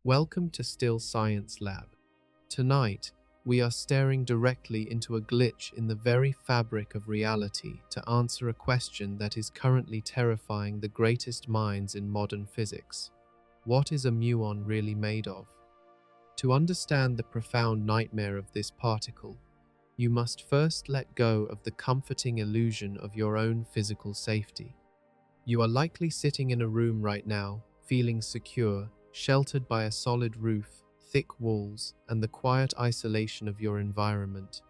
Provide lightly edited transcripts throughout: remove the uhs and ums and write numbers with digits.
Welcome to Still Science Lab. Tonight, we are staring directly into a glitch in the very fabric of reality to answer a question that is currently terrifying the greatest minds in modern physics. What is a muon really made of? To understand the profound nightmare of this particle, you must first let go of the comforting illusion of your own physical safety. You are likely sitting in a room right now, feeling secure, sheltered by a solid roof, thick walls, and the quiet isolation of your environment.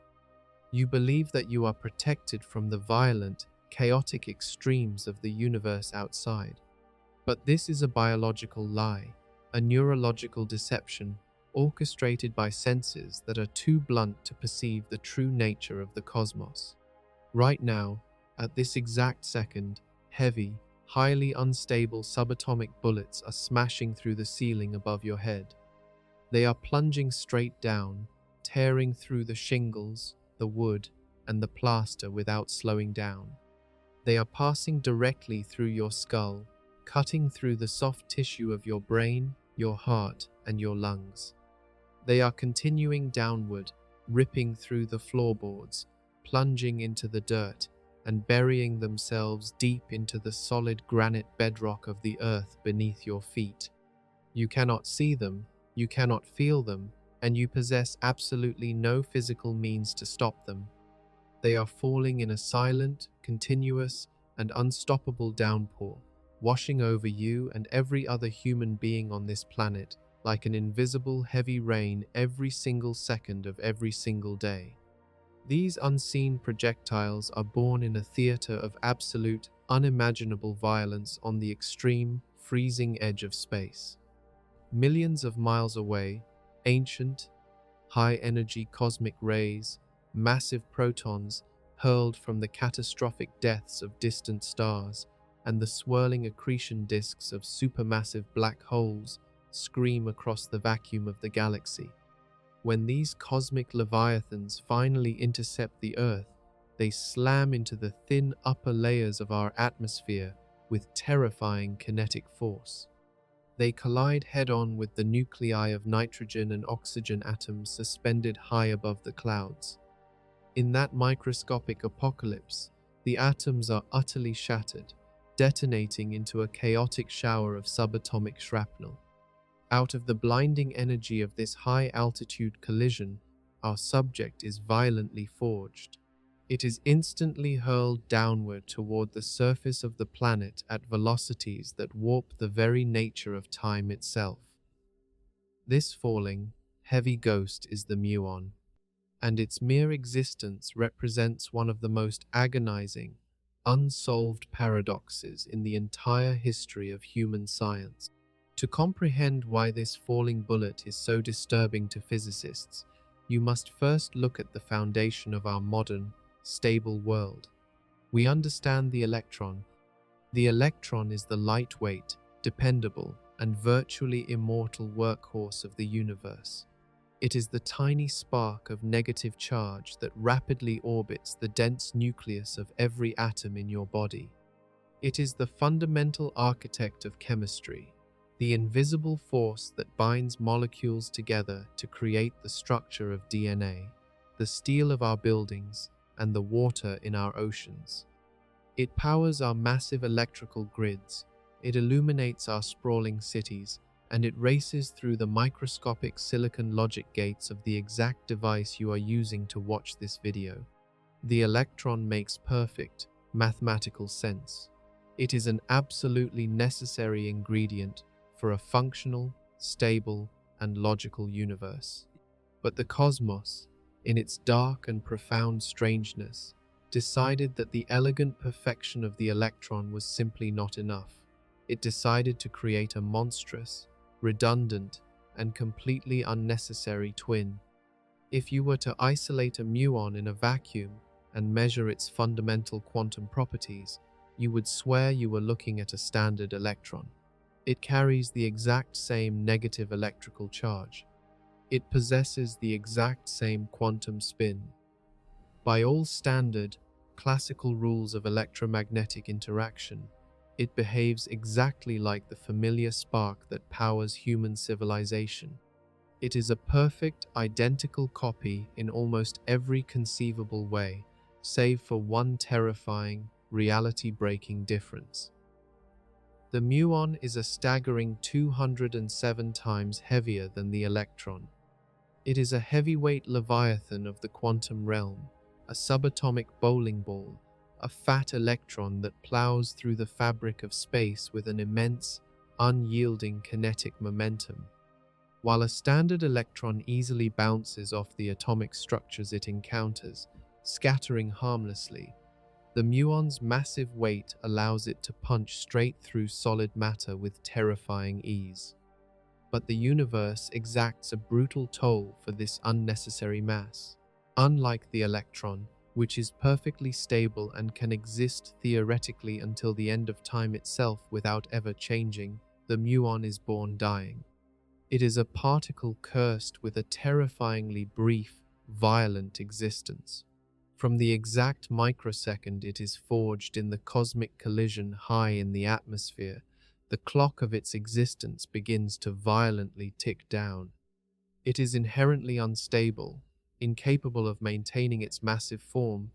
You believe that you are protected from the violent, chaotic extremes of the universe outside. But this is a biological lie, a neurological deception orchestrated by senses that are too blunt to perceive the true nature of the cosmos. Right now, at this exact second, heavy, highly unstable subatomic bullets are smashing through the ceiling above your head. They are plunging straight down, tearing through the shingles, the wood, and the plaster without slowing down. They are passing directly through your skull, cutting through the soft tissue of your brain, your heart, and your lungs. They are continuing downward, ripping through the floorboards, plunging into the dirt, and burying themselves deep into the solid granite bedrock of the earth beneath your feet. You cannot see them, you cannot feel them, and you possess absolutely no physical means to stop them. They are falling in a silent, continuous, and unstoppable downpour, washing over you and every other human being on this planet like an invisible heavy rain every single second of every single day. These unseen projectiles are born in a theater of absolute, unimaginable violence on the extreme, freezing edge of space. Millions of miles away, ancient, high-energy cosmic rays, massive protons hurled from the catastrophic deaths of distant stars, and the swirling accretion disks of supermassive black holes scream across the vacuum of the galaxy. When these cosmic leviathans finally intercept the Earth, they slam into the thin upper layers of our atmosphere with terrifying kinetic force. They collide head-on with the nuclei of nitrogen and oxygen atoms suspended high above the clouds. In that microscopic apocalypse, the atoms are utterly shattered, detonating into a chaotic shower of subatomic shrapnel. Out of the blinding energy of this high-altitude collision, our subject is violently forged. It is instantly hurled downward toward the surface of the planet at velocities that warp the very nature of time itself. This falling, heavy ghost is the muon, and its mere existence represents one of the most agonizing, unsolved paradoxes in the entire history of human science. To comprehend why this falling bullet is so disturbing to physicists, you must first look at the foundation of our modern, stable world. We understand the electron. The electron is the lightweight, dependable, and virtually immortal workhorse of the universe. It is the tiny spark of negative charge that rapidly orbits the dense nucleus of every atom in your body. It is the fundamental architect of chemistry, the invisible force that binds molecules together to create the structure of DNA, the steel of our buildings, and the water in our oceans. It powers our massive electrical grids, it illuminates our sprawling cities, and it races through the microscopic silicon logic gates of the exact device you are using to watch this video. The electron makes perfect, mathematical sense. It is an absolutely necessary ingredient for a functional, stable, and logical universe. But the cosmos, in its dark and profound strangeness, decided that the elegant perfection of the electron was simply not enough. It decided to create a monstrous, redundant, and completely unnecessary twin. If you were to isolate a muon in a vacuum and measure its fundamental quantum properties, you would swear you were looking at a standard electron. It carries the exact same negative electrical charge. It possesses the exact same quantum spin. By all standard, classical rules of electromagnetic interaction, It behaves exactly like the familiar spark that powers human civilization. It is a perfect, identical copy in almost every conceivable way, save for one terrifying, reality-breaking difference. The muon is a staggering 207 times heavier than the electron. It is a heavyweight leviathan of the quantum realm, a subatomic bowling ball, a fat electron that plows through the fabric of space with an immense, unyielding kinetic momentum. While a standard electron easily bounces off the atomic structures it encounters, scattering harmlessly, the muon's massive weight allows it to punch straight through solid matter with terrifying ease. But the universe exacts a brutal toll for this unnecessary mass. Unlike the electron, which is perfectly stable and can exist theoretically until the end of time itself without ever changing, the muon is born dying. It is a particle cursed with a terrifyingly brief, violent existence. From the exact microsecond it is forged in the cosmic collision high in the atmosphere, the clock of its existence begins to violently tick down. It is inherently unstable, incapable of maintaining its massive form,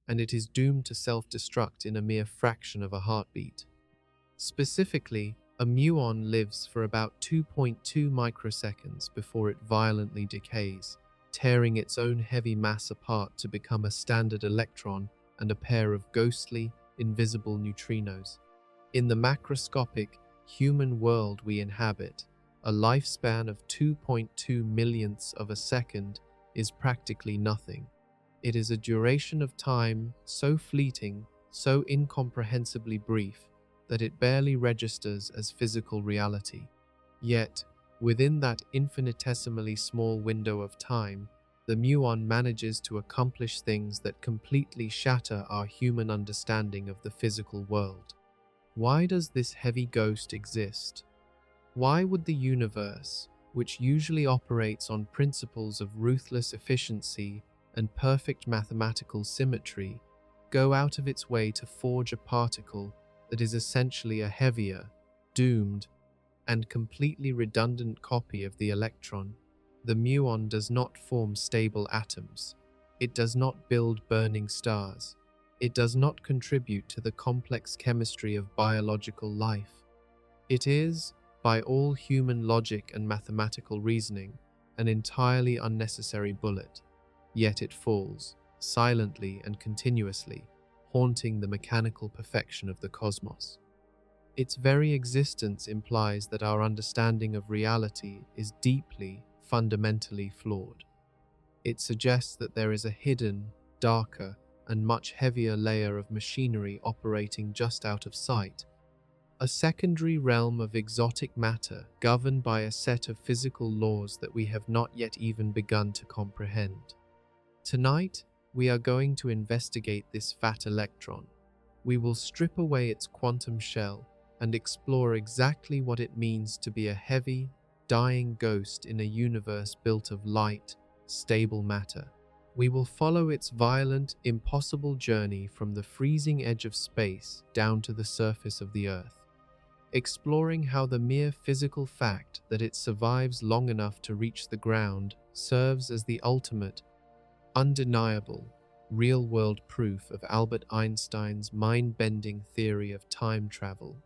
and it is doomed to self-destruct in a mere fraction of a heartbeat. Specifically, a muon lives for about 2.2 microseconds before it violently decays, tearing its own heavy mass apart to become a standard electron and a pair of ghostly, invisible neutrinos. In the macroscopic, human world we inhabit, a lifespan of 2.2 millionths of a second is practically nothing. It is a duration of time so fleeting, so incomprehensibly brief, that it barely registers as physical reality. Yet, within that infinitesimally small window of time, the muon manages to accomplish things that completely shatter our human understanding of the physical world. Why does this heavy ghost exist? Why would the universe, which usually operates on principles of ruthless efficiency and perfect mathematical symmetry, go out of its way to forge a particle that is essentially a heavier, doomed, and completely redundant copy of the electron? The muon does not form stable atoms. It does not build burning stars. It does not contribute to the complex chemistry of biological life. It is, by all human logic and mathematical reasoning, an entirely unnecessary bullet. Yet it falls, silently and continuously, haunting the mechanical perfection of the cosmos. Its very existence implies that our understanding of reality is deeply, fundamentally flawed. It suggests that there is a hidden, darker, and much heavier layer of machinery operating just out of sight, a secondary realm of exotic matter governed by a set of physical laws that we have not yet even begun to comprehend. Tonight, we are going to investigate this fat electron. We will strip away its quantum shell and explore exactly what it means to be a heavy, dying ghost in a universe built of light, stable matter. We will follow its violent, impossible journey from the freezing edge of space down to the surface of the Earth, exploring how the mere physical fact that it survives long enough to reach the ground serves as the ultimate, undeniable, real-world proof of Albert Einstein's mind-bending theory of time travel.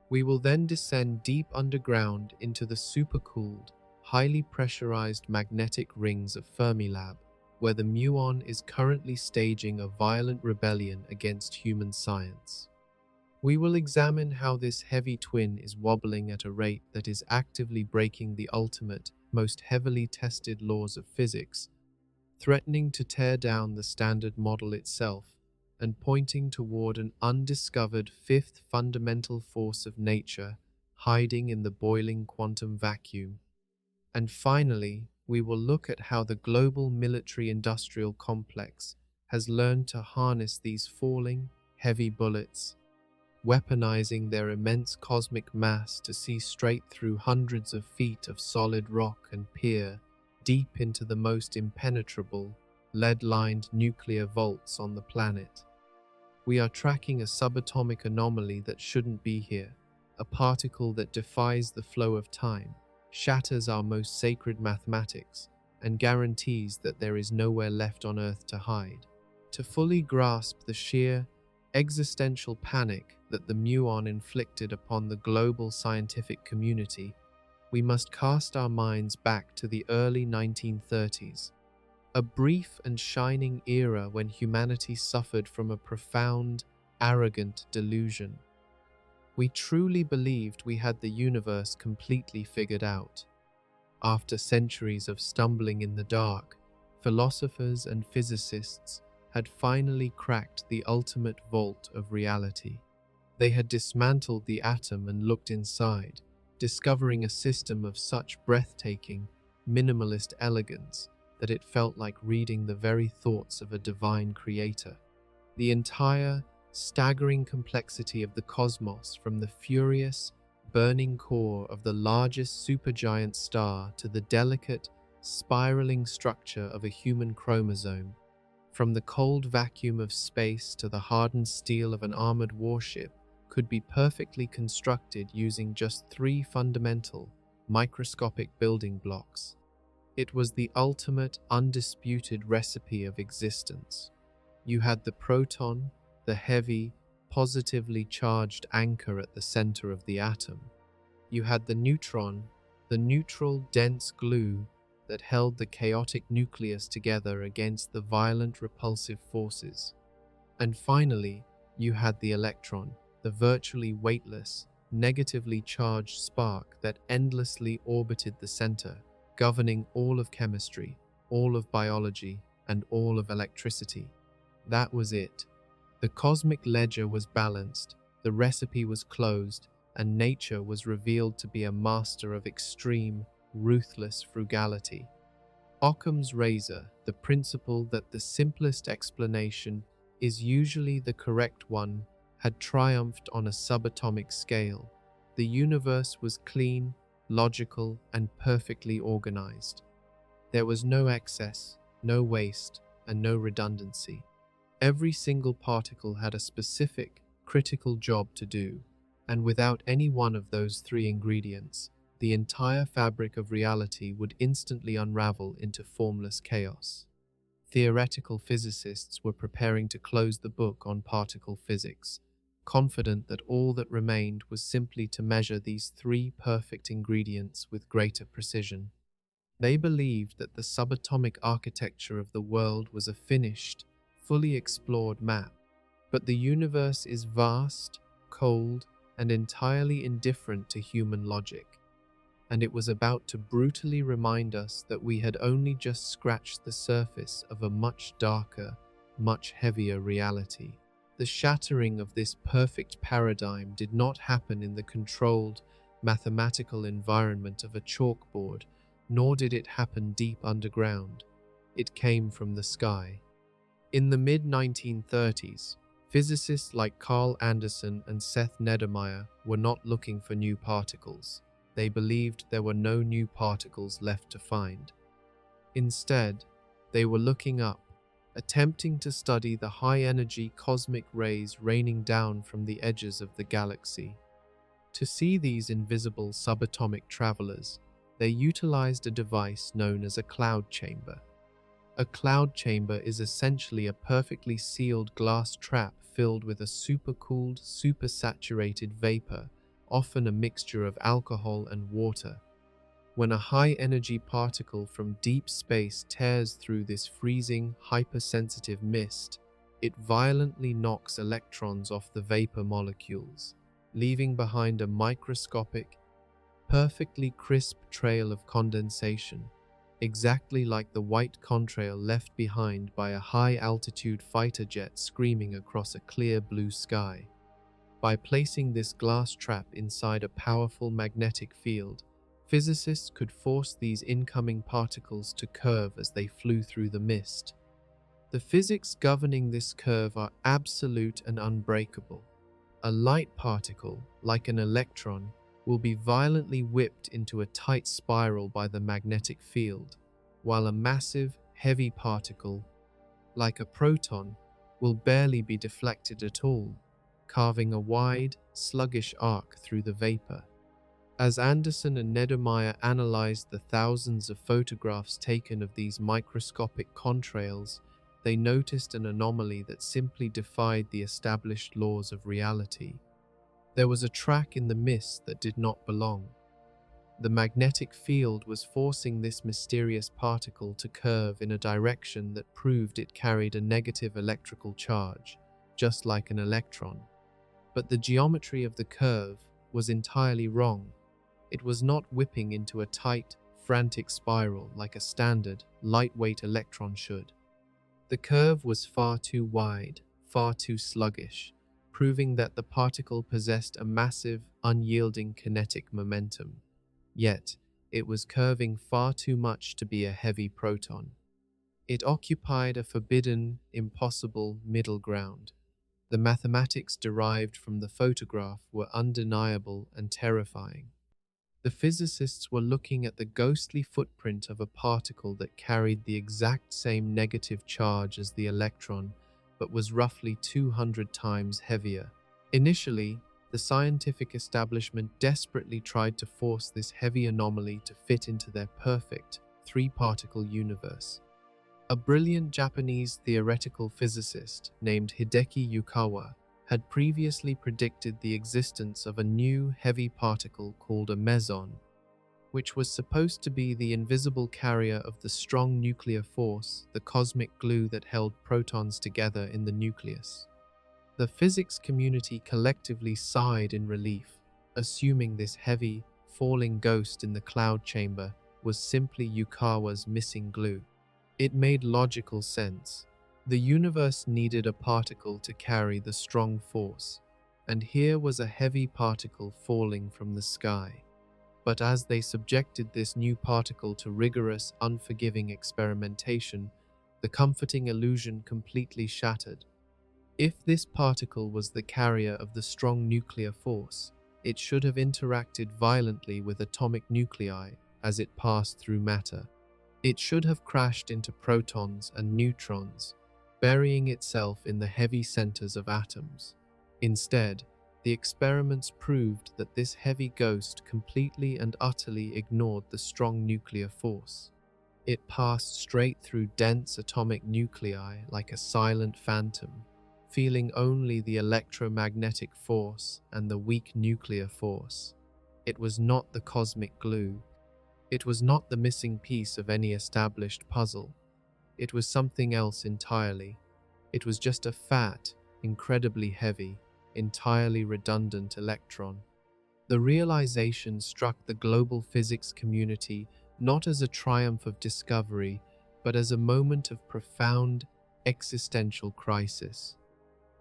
We will then descend deep underground into the supercooled, highly pressurized magnetic rings of Fermilab, where the muon is currently staging a violent rebellion against human science. We will examine how this heavy twin is wobbling at a rate that is actively breaking the ultimate, most heavily tested laws of physics, threatening to tear down the standard model itself, and pointing toward an undiscovered fifth fundamental force of nature hiding in the boiling quantum vacuum. And finally, we will look at how the global military-industrial complex has learned to harness these falling, heavy bullets, weaponizing their immense cosmic mass to see straight through hundreds of feet of solid rock and peer deep into the most impenetrable, lead-lined nuclear vaults on the planet. We are tracking a subatomic anomaly that shouldn't be here, a particle that defies the flow of time, shatters our most sacred mathematics, and guarantees that there is nowhere left on Earth to hide. To fully grasp the sheer, existential panic that the Muon inflicted upon the global scientific community, we must cast our minds back to the early 1930s, a brief and shining era when humanity suffered from a profound, arrogant delusion. We truly believed we had the universe completely figured out. After centuries of stumbling in the dark, philosophers and physicists had finally cracked the ultimate vault of reality. They had dismantled the atom and looked inside, discovering a system of such breathtaking, minimalist elegance that it felt like reading the very thoughts of a divine creator. The entire, staggering complexity of the cosmos, from the furious, burning core of the largest supergiant star to the delicate, spiraling structure of a human chromosome, from the cold vacuum of space to the hardened steel of an armored warship, could be perfectly constructed using just three fundamental, microscopic building blocks. It was the ultimate, undisputed recipe of existence. You had the proton, the heavy, positively charged anchor at the center of the atom. You had the neutron, the neutral, dense glue that held the chaotic nucleus together against the violent, repulsive forces. And finally, you had the electron, the virtually weightless, negatively charged spark that endlessly orbited the center, governing all of chemistry, all of biology, and all of electricity. That was it. The cosmic ledger was balanced, the recipe was closed, and nature was revealed to be a master of extreme, ruthless frugality. Occam's razor, the principle that the simplest explanation is usually the correct one, had triumphed on a subatomic scale. The universe was clean, logical, and perfectly organized. There was no excess, no waste, and no redundancy. Every single particle had a specific, critical job to do, and without any one of those three ingredients, the entire fabric of reality would instantly unravel into formless chaos. Theoretical physicists were preparing to close the book on particle physics, confident that all that remained was simply to measure these three perfect ingredients with greater precision. They believed that the subatomic architecture of the world was a finished, fully explored map, but the universe is vast, cold, and entirely indifferent to human logic, and it was about to brutally remind us that we had only just scratched the surface of a much darker, much heavier reality. The shattering of this perfect paradigm did not happen in the controlled, mathematical environment of a chalkboard, nor did it happen deep underground. It came from the sky. In the mid-1930s, physicists like Carl Anderson and Seth Neddermeyer were not looking for new particles. They believed there were no new particles left to find. Instead, they were looking up, attempting to study the high-energy cosmic rays raining down from the edges of the galaxy. To see these invisible subatomic travelers, they utilized a device known as a cloud chamber. A cloud chamber is essentially a perfectly sealed glass trap filled with a supercooled, supersaturated vapor, often a mixture of alcohol and water. When a high-energy particle from deep space tears through this freezing, hypersensitive mist, it violently knocks electrons off the vapor molecules, leaving behind a microscopic, perfectly crisp trail of condensation, exactly like the white contrail left behind by a high-altitude fighter jet screaming across a clear blue sky. By placing this glass trap inside a powerful magnetic field, physicists could force these incoming particles to curve as they flew through the mist. The physics governing this curve are absolute and unbreakable. A light particle, like an electron, will be violently whipped into a tight spiral by the magnetic field, while a massive, heavy particle, like a proton, will barely be deflected at all, carving a wide, sluggish arc through the vapor. As Anderson and Neddermeyer analyzed the thousands of photographs taken of these microscopic contrails, they noticed an anomaly that simply defied the established laws of reality. There was a track in the mist that did not belong. The magnetic field was forcing this mysterious particle to curve in a direction that proved it carried a negative electrical charge, just like an electron. But the geometry of the curve was entirely wrong. It was not whipping into a tight, frantic spiral like a standard, lightweight electron should. The curve was far too wide, far too sluggish, proving that the particle possessed a massive, unyielding kinetic momentum. Yet, it was curving far too much to be a heavy proton. It occupied a forbidden, impossible middle ground. The mathematics derived from the photograph were undeniable and terrifying. The physicists were looking at the ghostly footprint of a particle that carried the exact same negative charge as the electron, but was roughly 200 times heavier. Initially, the scientific establishment desperately tried to force this heavy anomaly to fit into their perfect, three-particle universe. A brilliant Japanese theoretical physicist named Hideki Yukawa had previously predicted the existence of a new heavy particle called a meson, which was supposed to be the invisible carrier of the strong nuclear force, the cosmic glue that held protons together in the nucleus. The physics community collectively sighed in relief, assuming this heavy, falling ghost in the cloud chamber was simply Yukawa's missing glue. It made logical sense. The universe needed a particle to carry the strong force, and here was a heavy particle falling from the sky. But as they subjected this new particle to rigorous, unforgiving experimentation, the comforting illusion completely shattered. If this particle was the carrier of the strong nuclear force, it should have interacted violently with atomic nuclei as it passed through matter. It should have crashed into protons and neutrons, burying itself in the heavy centers of atoms. Instead, the experiments proved that this heavy ghost completely and utterly ignored the strong nuclear force. It passed straight through dense atomic nuclei like a silent phantom, feeling only the electromagnetic force and the weak nuclear force. It was not the cosmic glue. It was not the missing piece of any established puzzle. It was something else entirely. It was just a fat, incredibly heavy, entirely redundant electron. The realization struck the global physics community not as a triumph of discovery, but as a moment of profound existential crisis.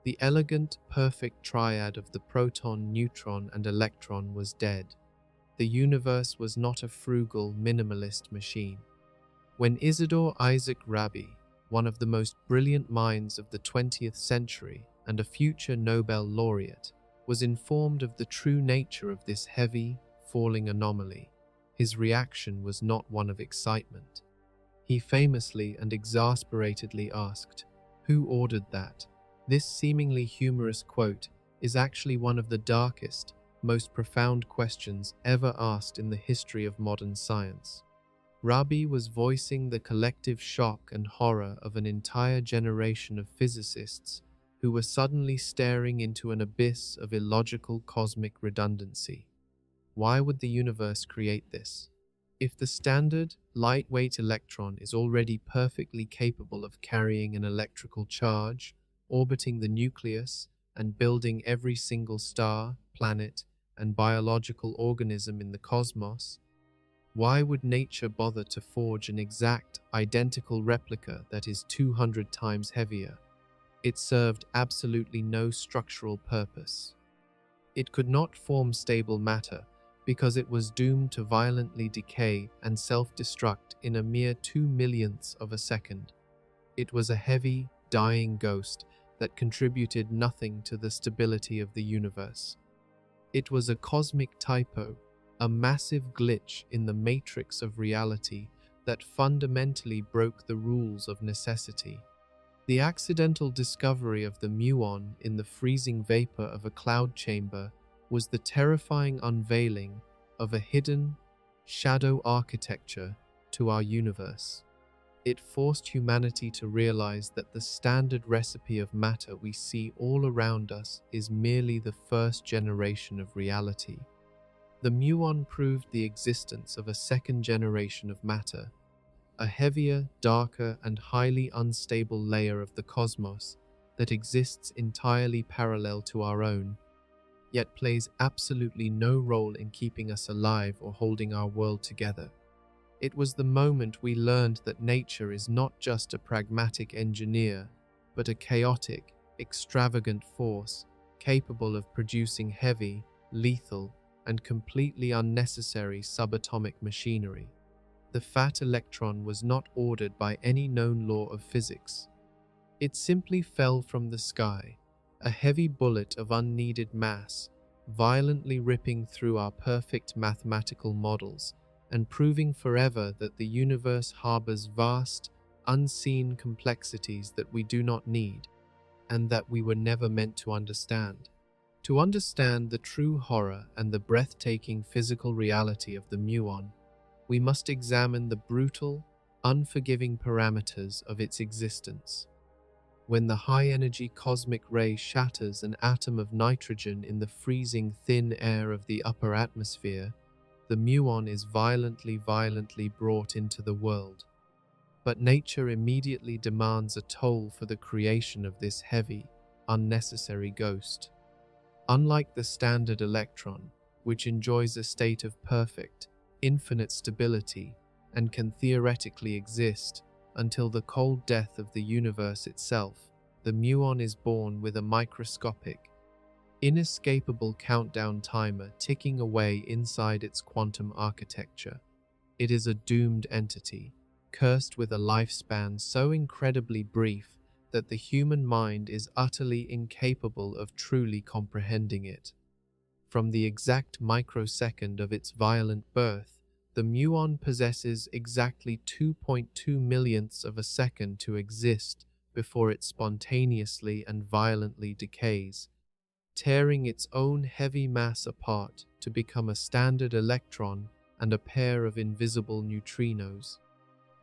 The elegant, perfect triad of the proton, neutron, and electron was dead. The universe was not a frugal, minimalist machine. When Isidor Isaac Rabi, one of the most brilliant minds of the 20th century and a future Nobel laureate, was informed of the true nature of this heavy, falling anomaly, his reaction was not one of excitement. He famously and exasperatedly asked, "Who ordered that?" This seemingly humorous quote is actually one of the darkest, most profound questions ever asked in the history of modern science. Rabi was voicing the collective shock and horror of an entire generation of physicists who were suddenly staring into an abyss of illogical cosmic redundancy. Why would the universe create this? If the standard, lightweight electron is already perfectly capable of carrying an electrical charge, orbiting the nucleus, and building every single star, planet, and biological organism in the cosmos, why would nature bother to forge an exact, identical replica that is 200 times heavier? It served absolutely no structural purpose. It could not form stable matter because it was doomed to violently decay and self-destruct in a mere 2/millionths of a second. It was a heavy, dying ghost that contributed nothing to the stability of the universe. It was a cosmic typo, a massive glitch in the matrix of reality that fundamentally broke the rules of necessity. The accidental discovery of the muon in the freezing vapor of a cloud chamber was the terrifying unveiling of a hidden, shadow architecture to our universe. It forced humanity to realize that the standard recipe of matter we see all around us is merely the first generation of reality. The muon proved the existence of a second generation of matter, a heavier, darker, and highly unstable layer of the cosmos that exists entirely parallel to our own, yet plays absolutely no role in keeping us alive or holding our world together. It was the moment we learned that nature is not just a pragmatic engineer, but a chaotic, extravagant force capable of producing heavy, lethal, and completely unnecessary subatomic machinery. The fat electron was not ordered by any known law of physics. It simply fell from the sky, a heavy bullet of unneeded mass, violently ripping through our perfect mathematical models and proving forever that the universe harbors vast, unseen complexities that we do not need and that we were never meant to understand. To understand the true horror and the breathtaking physical reality of the muon, we must examine the brutal, unforgiving parameters of its existence. When the high-energy cosmic ray shatters an atom of nitrogen in the freezing thin air of the upper atmosphere, the muon is violently brought into the world. But nature immediately demands a toll for the creation of this heavy, unnecessary ghost. Unlike the standard electron, which enjoys a state of perfect, infinite stability and can theoretically exist until the cold death of the universe itself, the muon is born with a microscopic, inescapable countdown timer ticking away inside its quantum architecture. It is a doomed entity, cursed with a lifespan so incredibly brief that the human mind is utterly incapable of truly comprehending it. From the exact microsecond of its violent birth, the muon possesses exactly 2.2 millionths of a second to exist before it spontaneously and violently decays, tearing its own heavy mass apart to become a standard electron and a pair of invisible neutrinos.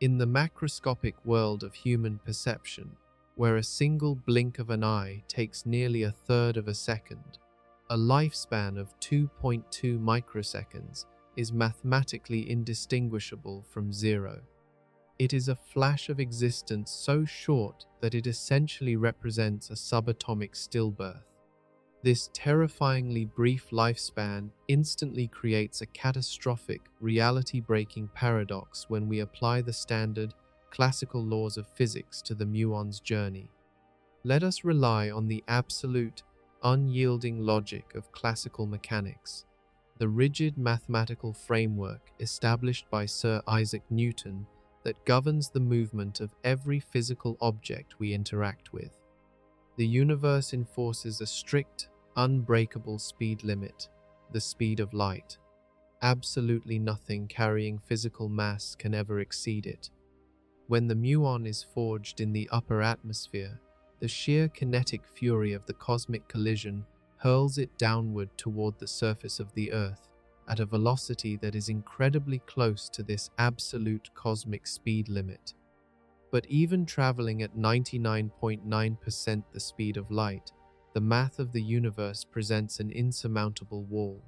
In the macroscopic world of human perception, where a single blink of an eye takes nearly a third of a second, a lifespan of 2.2 microseconds is mathematically indistinguishable from zero. It is a flash of existence so short that it essentially represents a subatomic stillbirth. This terrifyingly brief lifespan instantly creates a catastrophic, reality-breaking paradox when we apply the standard, classical laws of physics to the muon's journey. Let us rely on the absolute, unyielding logic of classical mechanics, the rigid mathematical framework established by Sir Isaac Newton that governs the movement of every physical object we interact with. The universe enforces a strict, unbreakable speed limit, the speed of light. Absolutely nothing carrying physical mass can ever exceed it. When the muon is forged in the upper atmosphere, the sheer kinetic fury of the cosmic collision hurls it downward toward the surface of the Earth at a velocity that is incredibly close to this absolute cosmic speed limit. But even traveling at 99.9% the speed of light, the math of the universe presents an insurmountable wall.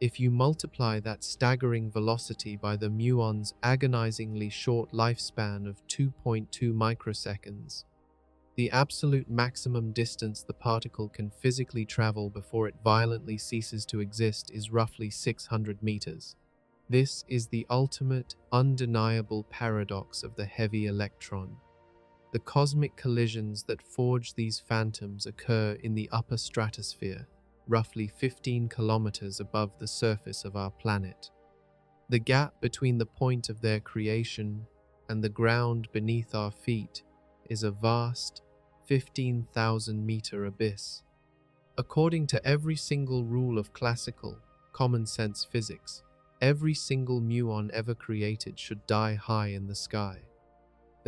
If you multiply that staggering velocity by the muon's agonizingly short lifespan of 2.2 microseconds, the absolute maximum distance the particle can physically travel before it violently ceases to exist is roughly 600 meters. This is the ultimate, undeniable paradox of the heavy electron. The cosmic collisions that forge these phantoms occur in the upper stratosphere, roughly 15 kilometers above the surface of our planet. The gap between the point of their creation and the ground beneath our feet is a vast, 15,000-meter abyss. According to every single rule of classical, common-sense physics, every single muon ever created should die high in the sky.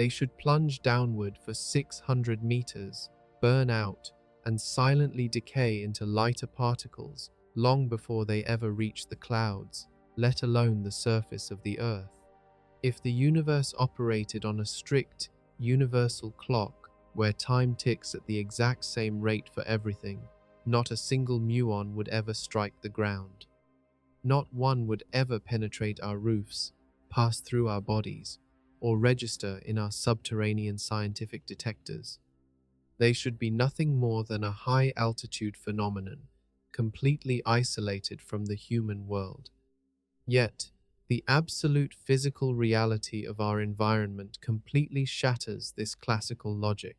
They should plunge downward for 600 meters, burn out, and silently decay into lighter particles long before they ever reach the clouds, let alone the surface of the Earth. If the universe operated on a strict, universal clock, where time ticks at the exact same rate for everything, not a single muon would ever strike the ground. Not one would ever penetrate our roofs, pass through our bodies, or register in our subterranean scientific detectors. They should be nothing more than a high-altitude phenomenon, completely isolated from the human world. Yet, the absolute physical reality of our environment completely shatters this classical logic.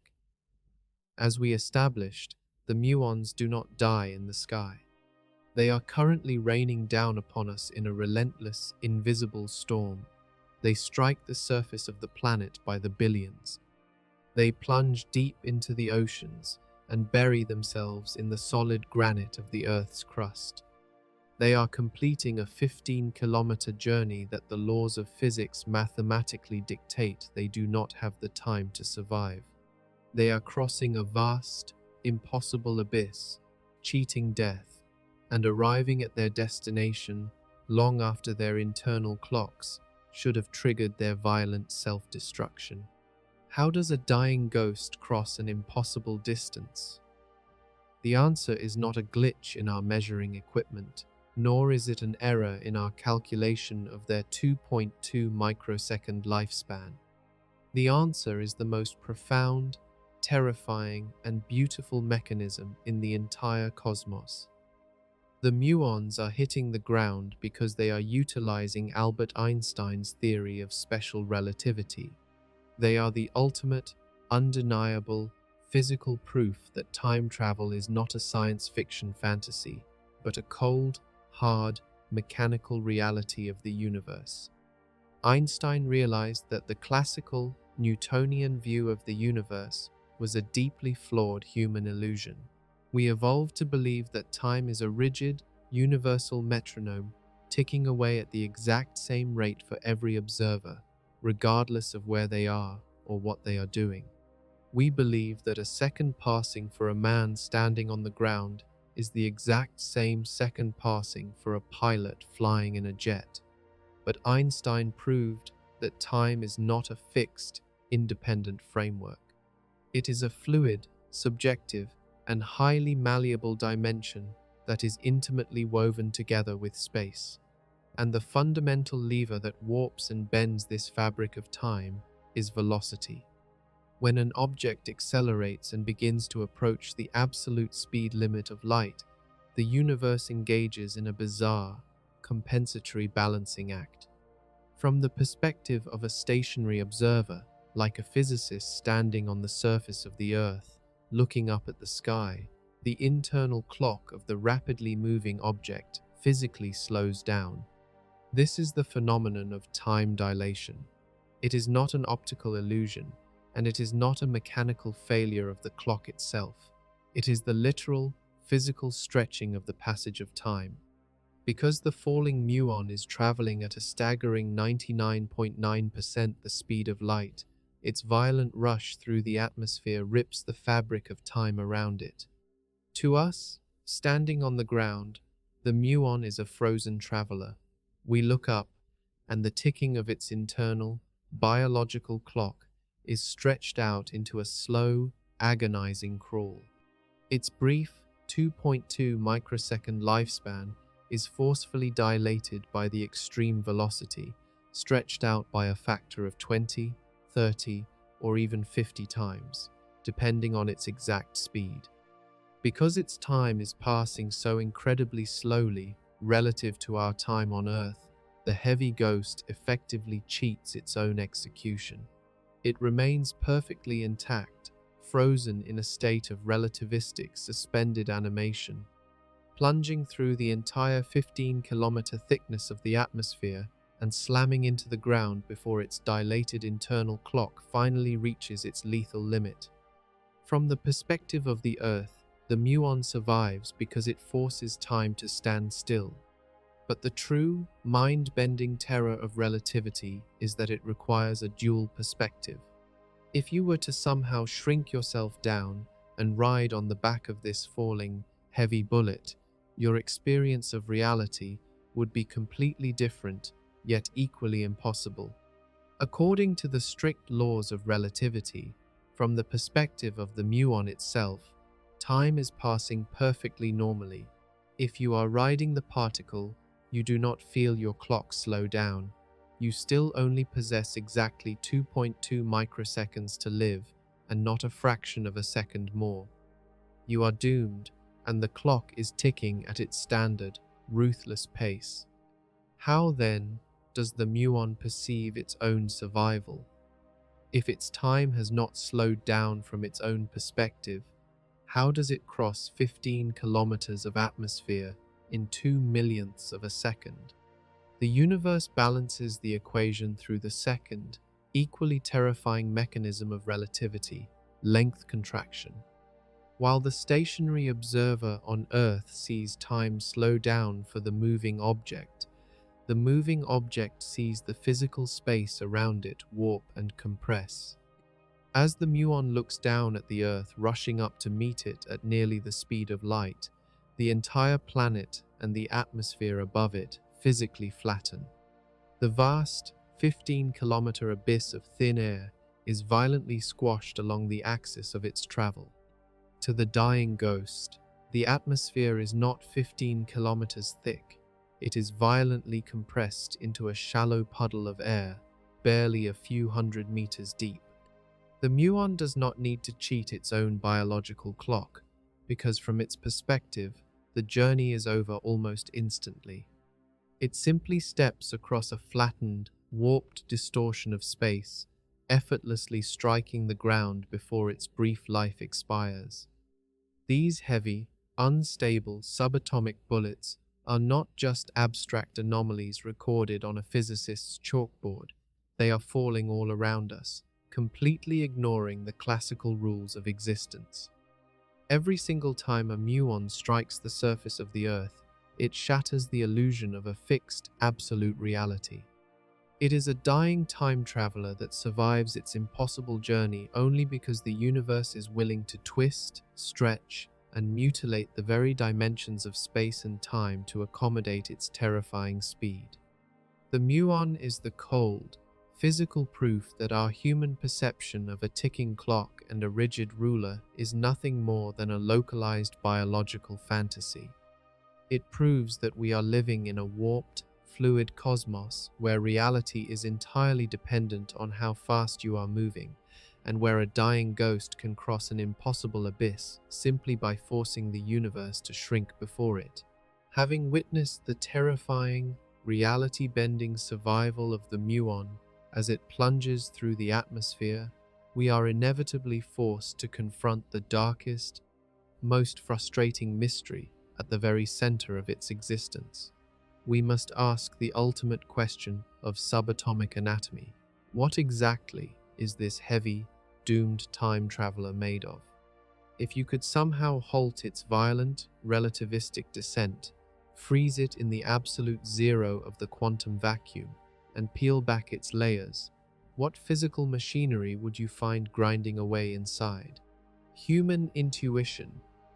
As we established, the muons do not die in the sky. They are currently raining down upon us in a relentless, invisible storm. They strike the surface of the planet by the billions. They plunge deep into the oceans and bury themselves in the solid granite of the Earth's crust. They are completing a 15-kilometer journey that the laws of physics mathematically dictate they do not have the time to survive. They are crossing a vast, impossible abyss, cheating death, and arriving at their destination long after their internal clocks should have triggered their violent self-destruction. How does a dying ghost cross an impossible distance? The answer is not a glitch in our measuring equipment, nor is it an error in our calculation of their 2.2 microsecond lifespan. The answer is the most profound, terrifying, and beautiful mechanism in the entire cosmos. The muons are hitting the ground because they are utilizing Albert Einstein's theory of special relativity. They are the ultimate, undeniable, physical proof that time travel is not a science fiction fantasy, but a cold, hard, mechanical reality of the universe. Einstein realized that the classical, Newtonian view of the universe was a deeply flawed human illusion. We evolved to believe that time is a rigid, universal metronome, ticking away at the exact same rate for every observer, regardless of where they are or what they are doing. We believe that a second passing for a man standing on the ground is the exact same second passing for a pilot flying in a jet. But Einstein proved that time is not a fixed, independent framework. It is a fluid, subjective, and highly malleable dimension that is intimately woven together with space. And the fundamental lever that warps and bends this fabric of time is velocity. When an object accelerates and begins to approach the absolute speed limit of light, the universe engages in a bizarre, compensatory balancing act. From the perspective of a stationary observer, like a physicist standing on the surface of the Earth, looking up at the sky, the internal clock of the rapidly moving object physically slows down. This is the phenomenon of time dilation. It is not an optical illusion, and it is not a mechanical failure of the clock itself. It is the literal, physical stretching of the passage of time. Because the falling muon is traveling at a staggering 99.9% the speed of light, its violent rush through the atmosphere rips the fabric of time around it. To us, standing on the ground, the muon is a frozen traveler. We look up, and the ticking of its internal, biological clock is stretched out into a slow, agonizing crawl. Its brief, 2.2 microsecond lifespan is forcefully dilated by the extreme velocity, stretched out by a factor of 20, 30, or even 50 times, depending on its exact speed. Because its time is passing so incredibly slowly relative to our time on Earth, the heavy ghost effectively cheats its own execution. It remains perfectly intact, frozen in a state of relativistic suspended animation, plunging through the entire 15-kilometer thickness of the atmosphere and slamming into the ground before its dilated internal clock finally reaches its lethal limit. From the perspective of the Earth, the muon survives because it forces time to stand still. But the true, mind-bending terror of relativity is that it requires a dual perspective. If you were to somehow shrink yourself down and ride on the back of this falling, heavy bullet, your experience of reality would be completely different, yet equally impossible. According to the strict laws of relativity, from the perspective of the muon itself, time is passing perfectly normally. If you are riding the particle, you do not feel your clock slow down. You still only possess exactly 2.2 microseconds to live, and not a fraction of a second more. You are doomed, and the clock is ticking at its standard, ruthless pace. How, then, does the muon perceive its own survival? If its time has not slowed down from its own perspective, how does it cross 15 kilometers of atmosphere in 2 millionths of a second? The universe balances the equation through the second, equally terrifying mechanism of relativity, length contraction. While the stationary observer on Earth sees time slow down for the moving object, the moving object sees the physical space around it warp and compress. As the muon looks down at the Earth rushing up to meet it at nearly the speed of light, the entire planet and the atmosphere above it physically flatten. The vast, 15-kilometer abyss of thin air is violently squashed along the axis of its travel. To the dying ghost, the atmosphere is not 15 kilometers thick. It is violently compressed into a shallow puddle of air, barely a few hundred meters deep. The muon does not need to cheat its own biological clock, because from its perspective, the journey is over almost instantly. It simply steps across a flattened, warped distortion of space, effortlessly striking the ground before its brief life expires. These heavy, unstable subatomic bullets are not just abstract anomalies recorded on a physicist's chalkboard. They are falling all around us, completely ignoring the classical rules of existence. Every single time a muon strikes the surface of the Earth, it shatters the illusion of a fixed, absolute reality. It is a dying time traveler that survives its impossible journey only because the universe is willing to twist, stretch, and mutilate the very dimensions of space and time to accommodate its terrifying speed. The muon is the cold, physical proof that our human perception of a ticking clock and a rigid ruler is nothing more than a localized biological fantasy. It proves that we are living in a warped, fluid cosmos where reality is entirely dependent on how fast you are moving, and where a dying ghost can cross an impossible abyss simply by forcing the universe to shrink before it. Having witnessed the terrifying, reality-bending survival of the muon as it plunges through the atmosphere, we are inevitably forced to confront the darkest, most frustrating mystery at the very center of its existence. We must ask the ultimate question of subatomic anatomy. What exactly is this heavy, doomed time traveler made of? If you could somehow halt its violent, relativistic descent, freeze it in the absolute zero of the quantum vacuum, and peel back its layers, what physical machinery would you find grinding away inside? Human intuition,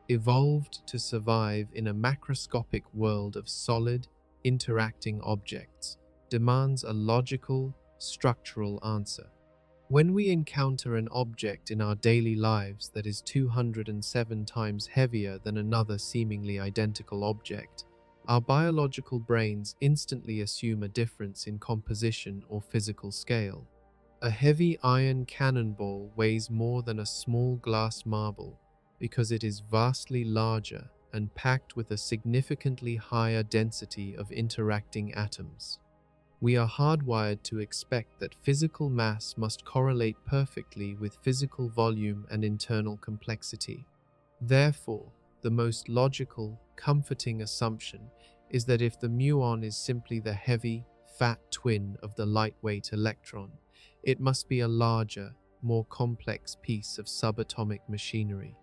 evolved to survive in a macroscopic world of solid, interacting objects, demands a logical, structural answer. When we encounter an object in our daily lives that is 207 times heavier than another seemingly identical object, our biological brains instantly assume a difference in composition or physical scale. A heavy iron cannonball weighs more than a small glass marble because it is vastly larger and packed with a significantly higher density of interacting atoms. We are hardwired to expect that physical mass must correlate perfectly with physical volume and internal complexity. Therefore, the most logical, comforting assumption is that if the muon is simply the heavy, fat twin of the lightweight electron, it must be a larger, more complex piece of subatomic machinery.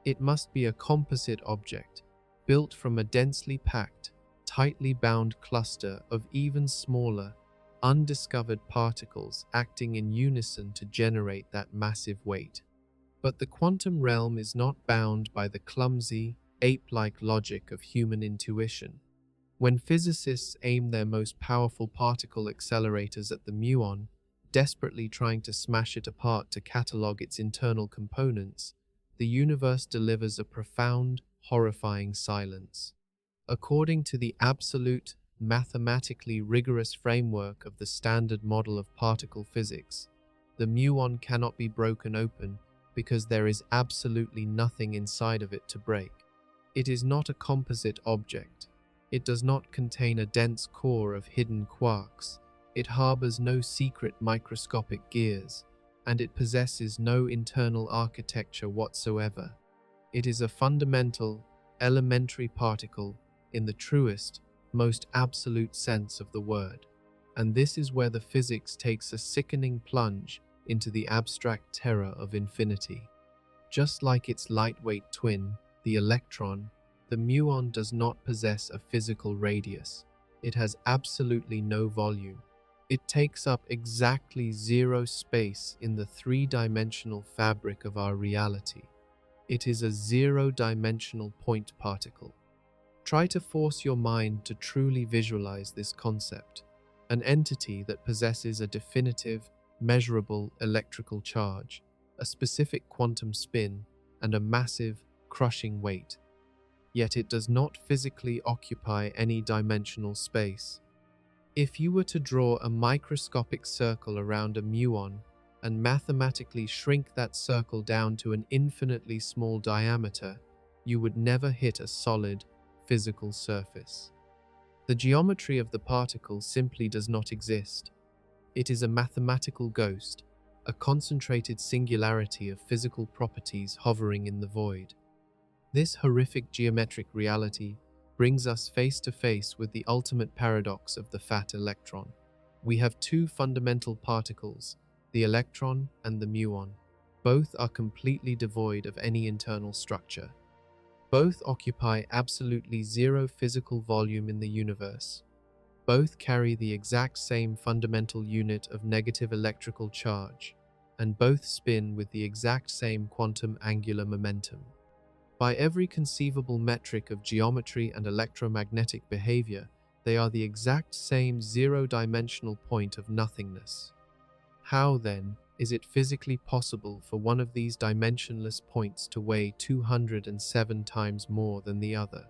It must be a composite object, built from a densely packed, tightly bound cluster of even smaller, undiscovered particles acting in unison to generate that massive weight. But the quantum realm is not bound by the clumsy, ape-like logic of human intuition. When physicists aim their most powerful particle accelerators at the muon, desperately trying to smash it apart to catalog its internal components, the universe delivers a profound, horrifying silence. According to the absolute, mathematically rigorous framework of the standard model of particle physics, the muon cannot be broken open because there is absolutely nothing inside of it to break. It is not a composite object. It does not contain a dense core of hidden quarks. It harbors no secret microscopic gears, and it possesses no internal architecture whatsoever. It is a fundamental, elementary particle in the truest, most absolute sense of the word. And this is where the physics takes a sickening plunge into the abstract terror of infinity. Just like its lightweight twin, the electron, the muon does not possess a physical radius. It has absolutely no volume. It takes up exactly zero space in the three-dimensional fabric of our reality. It is a zero-dimensional point particle. Try to force your mind to truly visualize this concept, an entity that possesses a definitive, measurable electrical charge, a specific quantum spin, and a massive, crushing weight. Yet it does not physically occupy any dimensional space. If you were to draw a microscopic circle around a muon and mathematically shrink that circle down to an infinitely small diameter, you would never hit a solid, physical surface. The geometry of the particle simply does not exist. It is a mathematical ghost, a concentrated singularity of physical properties hovering in the void. This horrific geometric reality brings us face to face with the ultimate paradox of the fat electron. We have two fundamental particles, the electron and the muon. Both are completely devoid of any internal structure. Both occupy absolutely zero physical volume in the universe. Both carry the exact same fundamental unit of negative electrical charge, and both spin with the exact same quantum angular momentum. By every conceivable metric of geometry and electromagnetic behavior, they are the exact same zero-dimensional point of nothingness. How, then, is it physically possible for one of these dimensionless points to weigh 207 times more than the other?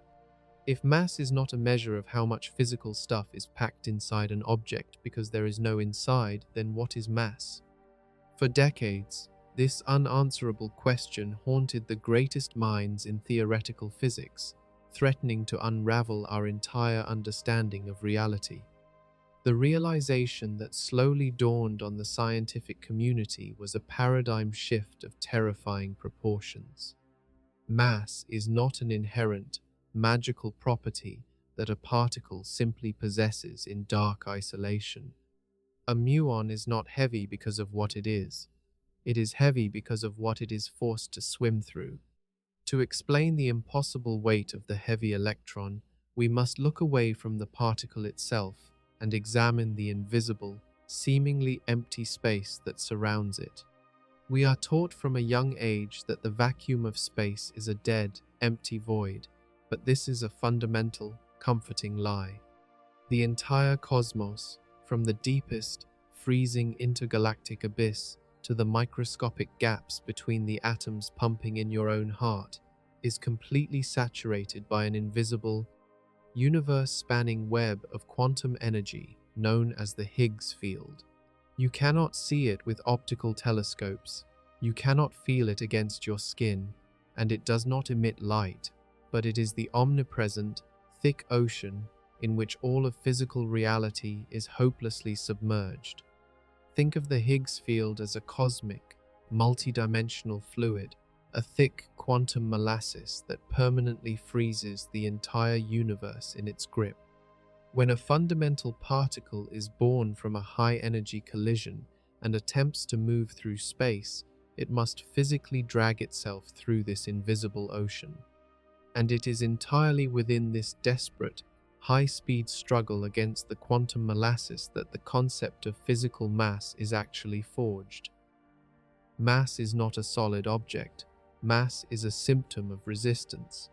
If mass is not a measure of how much physical stuff is packed inside an object because there is no inside, then what is mass? For decades, this unanswerable question haunted the greatest minds in theoretical physics, threatening to unravel our entire understanding of reality. The realization that slowly dawned on the scientific community was a paradigm shift of terrifying proportions. Mass is not an inherent, magical property that a particle simply possesses in dark isolation. A muon is not heavy because of what it is. It is heavy because of what it is forced to swim through. To explain the impossible weight of the heavy electron, we must look away from the particle itself and examine the invisible, seemingly empty space that surrounds it. We are taught from a young age that the vacuum of space is a dead, empty void, but this is a fundamental, comforting lie. The entire cosmos, from the deepest, freezing intergalactic abyss to the microscopic gaps between the atoms pumping in your own heart, is completely saturated by an invisible, universe-spanning web of quantum energy known as the Higgs field. You cannot see it with optical telescopes, you cannot feel it against your skin, and it does not emit light, but it is the omnipresent, thick ocean in which all of physical reality is hopelessly submerged. Think of the Higgs field as a cosmic, multidimensional fluid, a thick quantum molasses that permanently freezes the entire universe in its grip. When a fundamental particle is born from a high-energy collision and attempts to move through space, it must physically drag itself through this invisible ocean. And it is entirely within this desperate, high-speed struggle against the quantum molasses that the concept of physical mass is actually forged. Mass is not a solid object. Mass is a symptom of resistance.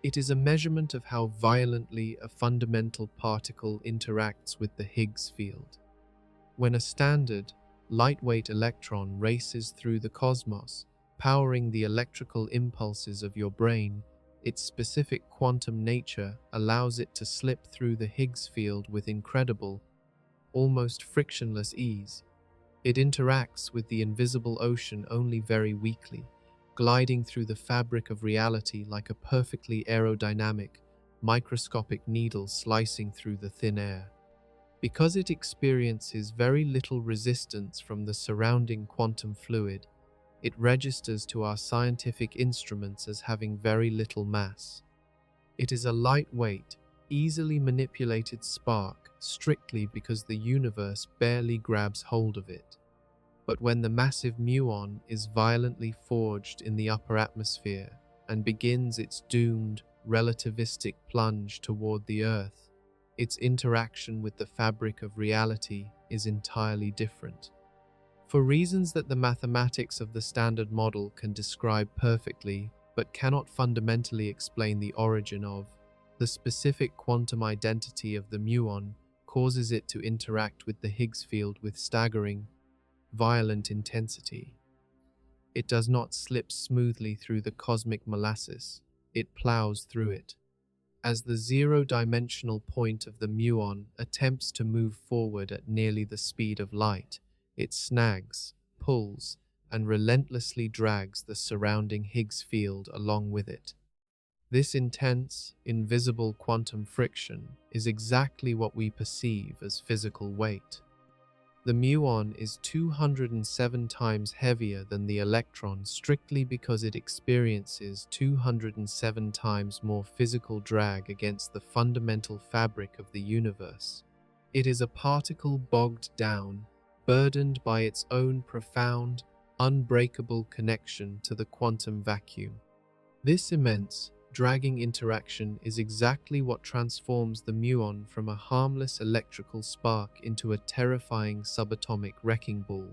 It is a measurement of how violently a fundamental particle interacts with the Higgs field. When a standard, lightweight electron races through the cosmos, powering the electrical impulses of your brain, its specific quantum nature allows it to slip through the Higgs field with incredible, almost frictionless ease. It interacts with the invisible ocean only very weakly, gliding through the fabric of reality like a perfectly aerodynamic, microscopic needle slicing through the thin air. Because it experiences very little resistance from the surrounding quantum fluid, it registers to our scientific instruments as having very little mass. It is a lightweight, easily manipulated spark strictly because the universe barely grabs hold of it. But when the massive muon is violently forged in the upper atmosphere and begins its doomed, relativistic plunge toward the Earth, its interaction with the fabric of reality is entirely different. For reasons that the mathematics of the Standard Model can describe perfectly, but cannot fundamentally explain the origin of, the specific quantum identity of the muon causes it to interact with the Higgs field with staggering, violent intensity. It does not slip smoothly through the cosmic molasses, it plows through it. As the zero-dimensional point of the muon attempts to move forward at nearly the speed of light, it snags, pulls, and relentlessly drags the surrounding Higgs field along with it. This intense, invisible quantum friction is exactly what we perceive as physical weight. The muon is 207 times heavier than the electron strictly because it experiences 207 times more physical drag against the fundamental fabric of the universe. It is a particle bogged down, burdened by its own profound, unbreakable connection to the quantum vacuum. This immense, dragging interaction is exactly what transforms the muon from a harmless electrical spark into a terrifying subatomic wrecking ball.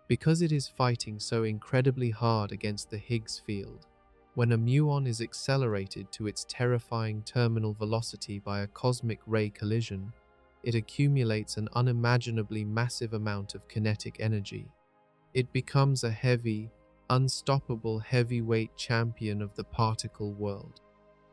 Because it is fighting so incredibly hard against the Higgs field, when a muon is accelerated to its terrifying terminal velocity by a cosmic ray collision, it accumulates an unimaginably massive amount of kinetic energy. It becomes a heavy, unstoppable heavyweight champion of the particle world.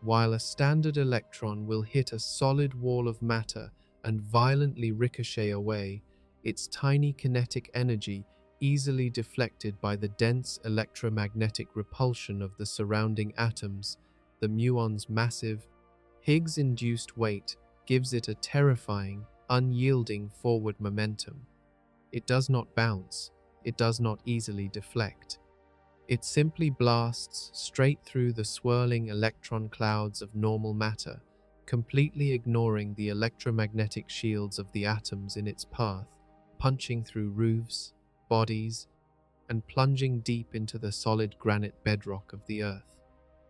While a standard electron will hit a solid wall of matter and violently ricochet away, its tiny kinetic energy easily deflected by the dense electromagnetic repulsion of the surrounding atoms, the muon's massive, Higgs-induced weight gives it a terrifying, unyielding forward momentum. It does not bounce, it does not easily deflect. It simply blasts straight through the swirling electron clouds of normal matter, completely ignoring the electromagnetic shields of the atoms in its path, punching through roofs, bodies, and plunging deep into the solid granite bedrock of the Earth.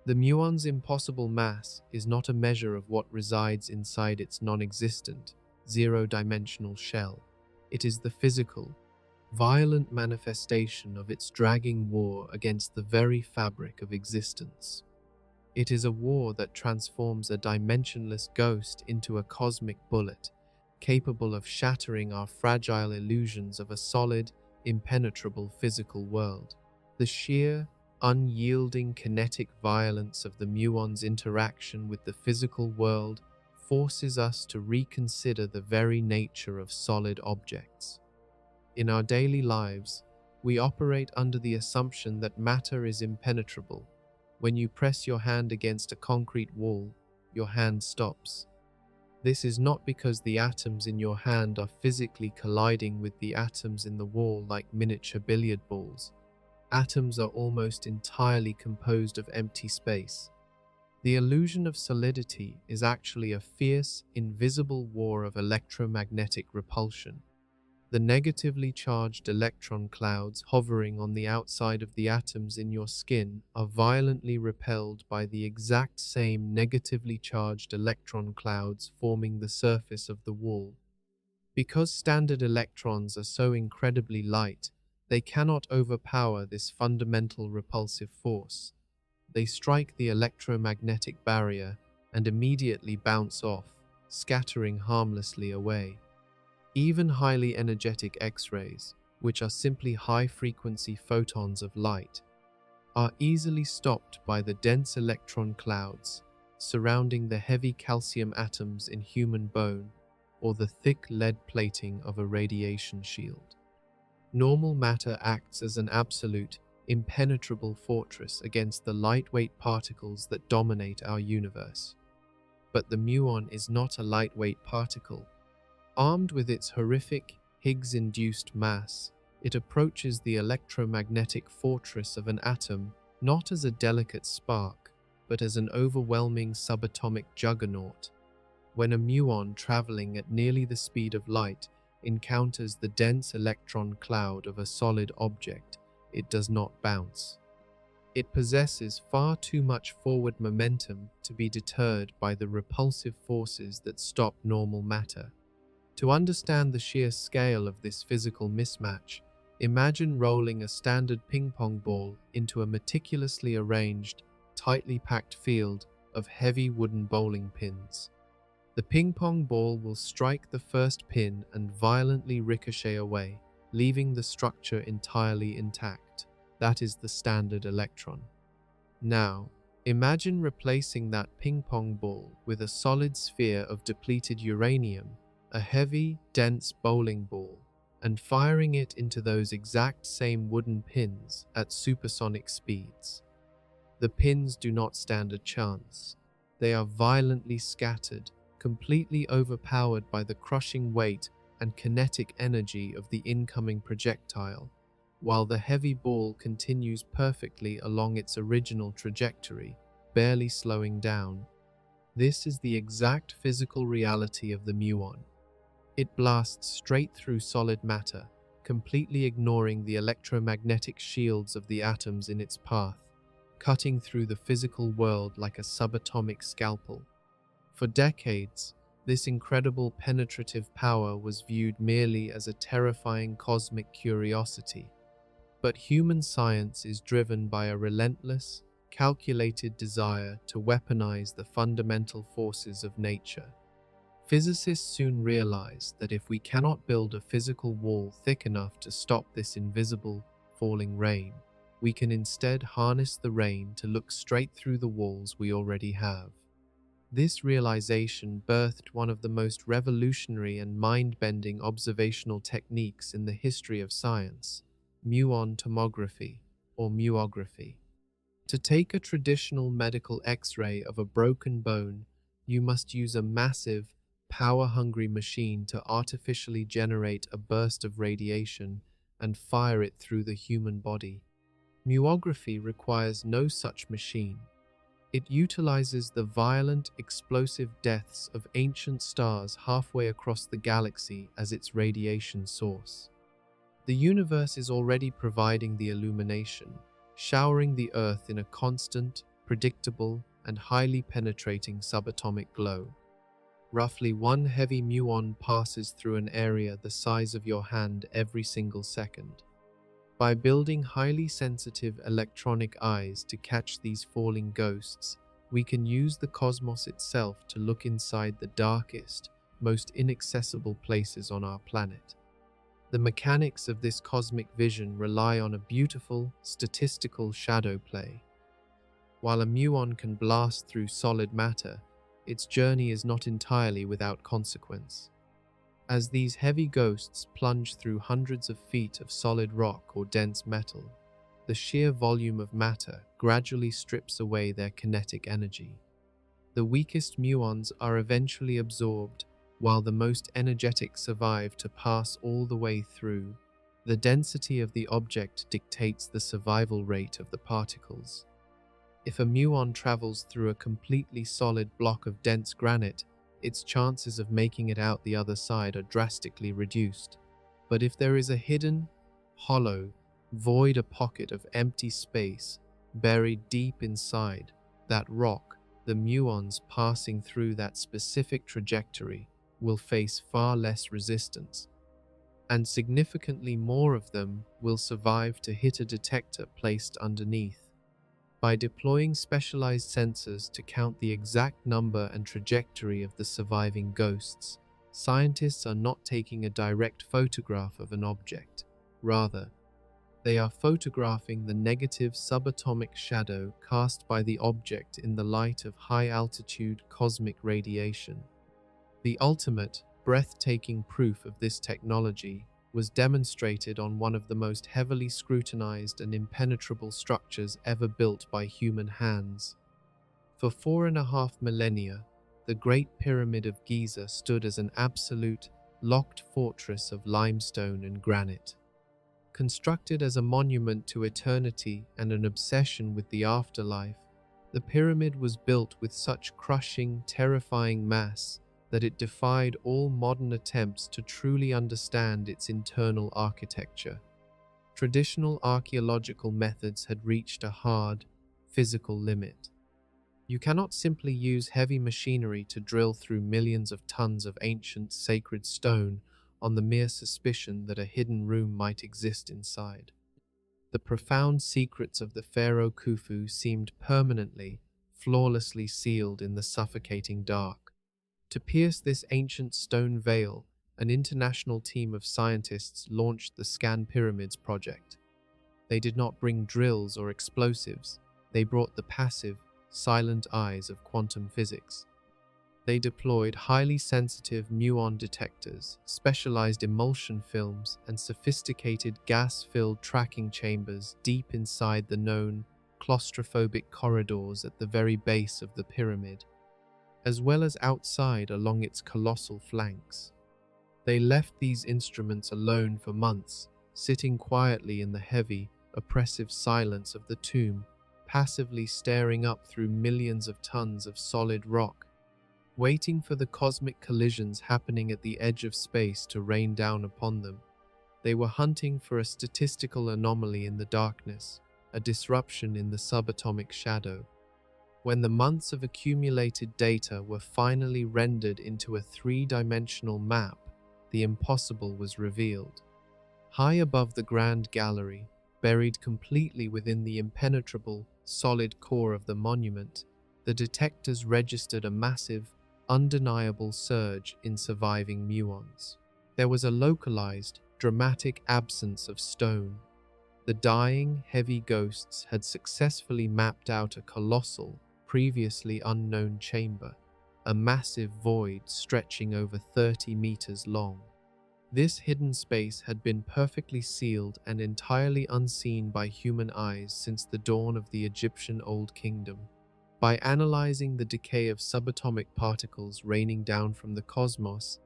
The muon's impossible mass is not a measure of what resides inside its non-existent, zero-dimensional shell. It is the physical, violent manifestation of its dragging war against the very fabric of existence. It is a war that transforms a dimensionless ghost into a cosmic bullet, capable of shattering our fragile illusions of a solid, impenetrable physical world. The sheer, unyielding kinetic violence of the muon's interaction with the physical world forces us to reconsider the very nature of solid objects. In our daily lives, we operate under the assumption that matter is impenetrable. When you press your hand against a concrete wall, your hand stops. This is not because the atoms in your hand are physically colliding with the atoms in the wall like miniature billiard balls. Atoms are almost entirely composed of empty space. The illusion of solidity is actually a fierce, invisible war of electromagnetic repulsion. The negatively charged electron clouds hovering on the outside of the atoms in your skin are violently repelled by the exact same negatively charged electron clouds forming the surface of the wall. Because standard electrons are so incredibly light, they cannot overpower this fundamental repulsive force. They strike the electromagnetic barrier and immediately bounce off, scattering harmlessly away. Even highly energetic X-rays, which are simply high-frequency photons of light, are easily stopped by the dense electron clouds surrounding the heavy calcium atoms in human bone or the thick lead plating of a radiation shield. Normal matter acts as an absolute, impenetrable fortress against the lightweight particles that dominate our universe. But the muon is not a lightweight particle. Armed with its horrific Higgs-induced mass, it approaches the electromagnetic fortress of an atom not as a delicate spark, but as an overwhelming subatomic juggernaut. When a muon traveling at nearly the speed of light encounters the dense electron cloud of a solid object, it does not bounce. It possesses far too much forward momentum to be deterred by the repulsive forces that stop normal matter. To understand the sheer scale of this physical mismatch, imagine rolling a standard ping-pong ball into a meticulously arranged, tightly packed field of heavy wooden bowling pins. The ping-pong ball will strike the first pin and violently ricochet away, leaving the structure entirely intact. That is the standard electron. Now, imagine replacing that ping-pong ball with a solid sphere of depleted uranium, a heavy, dense bowling ball, and firing it into those exact same wooden pins at supersonic speeds. The pins do not stand a chance. They are violently scattered, completely overpowered by the crushing weight and kinetic energy of the incoming projectile, while the heavy ball continues perfectly along its original trajectory, barely slowing down. This is the exact physical reality of the muon. It blasts straight through solid matter, completely ignoring the electromagnetic shields of the atoms in its path, cutting through the physical world like a subatomic scalpel. For decades, this incredible penetrative power was viewed merely as a terrifying cosmic curiosity. But human science is driven by a relentless, calculated desire to weaponize the fundamental forces of nature. Physicists soon realized that if we cannot build a physical wall thick enough to stop this invisible, falling rain, we can instead harness the rain to look straight through the walls we already have. This realization birthed one of the most revolutionary and mind-bending observational techniques in the history of science, Muon tomography, or Muography. To take a traditional medical X-ray of a broken bone, you must use a massive, power-hungry machine to artificially generate a burst of radiation and fire it through the human body. Muography requires no such machine. It utilizes the violent, explosive deaths of ancient stars halfway across the galaxy as its radiation source. The universe is already providing the illumination, showering the Earth in a constant, predictable, and highly penetrating subatomic glow. Roughly one heavy muon passes through an area the size of your hand every single second. By building highly sensitive electronic eyes to catch these falling ghosts, we can use the cosmos itself to look inside the darkest, most inaccessible places on our planet. The mechanics of this cosmic vision rely on a beautiful, statistical shadow play. While a muon can blast through solid matter, its journey is not entirely without consequence. As these heavy ghosts plunge through hundreds of feet of solid rock or dense metal, the sheer volume of matter gradually strips away their kinetic energy. The weakest muons are eventually absorbed, while the most energetic survive to pass all the way through. The density of the object dictates the survival rate of the particles. If a muon travels through a completely solid block of dense granite, its chances of making it out the other side are drastically reduced. But if there is a hidden, hollow, void, a pocket of empty space buried deep inside that rock, the muons passing through that specific trajectory will face far less resistance, and significantly more of them will survive to hit a detector placed underneath. By deploying specialized sensors to count the exact number and trajectory of the surviving ghosts, scientists are not taking a direct photograph of an object. Rather, they are photographing the negative subatomic shadow cast by the object in the light of high-altitude cosmic radiation. The ultimate, breathtaking proof of this technology was demonstrated on one of the most heavily scrutinized and impenetrable structures ever built by human hands. For 4.5 millennia, the Great Pyramid of Giza stood as an absolute, locked fortress of limestone and granite. Constructed as a monument to eternity and an obsession with the afterlife, the pyramid was built with such crushing, terrifying mass that it defied all modern attempts to truly understand its internal architecture. Traditional archaeological methods had reached a hard, physical limit. You cannot simply use heavy machinery to drill through millions of tons of ancient sacred stone on the mere suspicion that a hidden room might exist inside. The profound secrets of the pharaoh Khufu seemed permanently, flawlessly sealed in the suffocating dark. To pierce this ancient stone veil, an international team of scientists launched the Scan Pyramids project. They did not bring drills or explosives. They brought the passive, silent eyes of quantum physics. They deployed highly sensitive muon detectors, specialized emulsion films, and sophisticated gas-filled tracking chambers deep inside the known claustrophobic corridors at the very base of the pyramid, as well as outside along its colossal flanks. They left these instruments alone for months, sitting quietly in the heavy, oppressive silence of the tomb, passively staring up through millions of tons of solid rock, waiting for the cosmic collisions happening at the edge of space to rain down upon them. They were hunting for a statistical anomaly in the darkness, a disruption in the subatomic shadow. When the months of accumulated data were finally rendered into a three-dimensional map, the impossible was revealed. High above the Grand Gallery, buried completely within the impenetrable, solid core of the monument, the detectors registered a massive, undeniable surge in surviving muons. There was a localized, dramatic absence of stone. The dying, heavy ghosts had successfully mapped out a colossal, previously unknown chamber, a massive void stretching over 30 meters long. This hidden space had been perfectly sealed and entirely unseen by human eyes since the dawn of the Egyptian Old Kingdom. By analyzing the decay of subatomic particles raining down from the cosmos,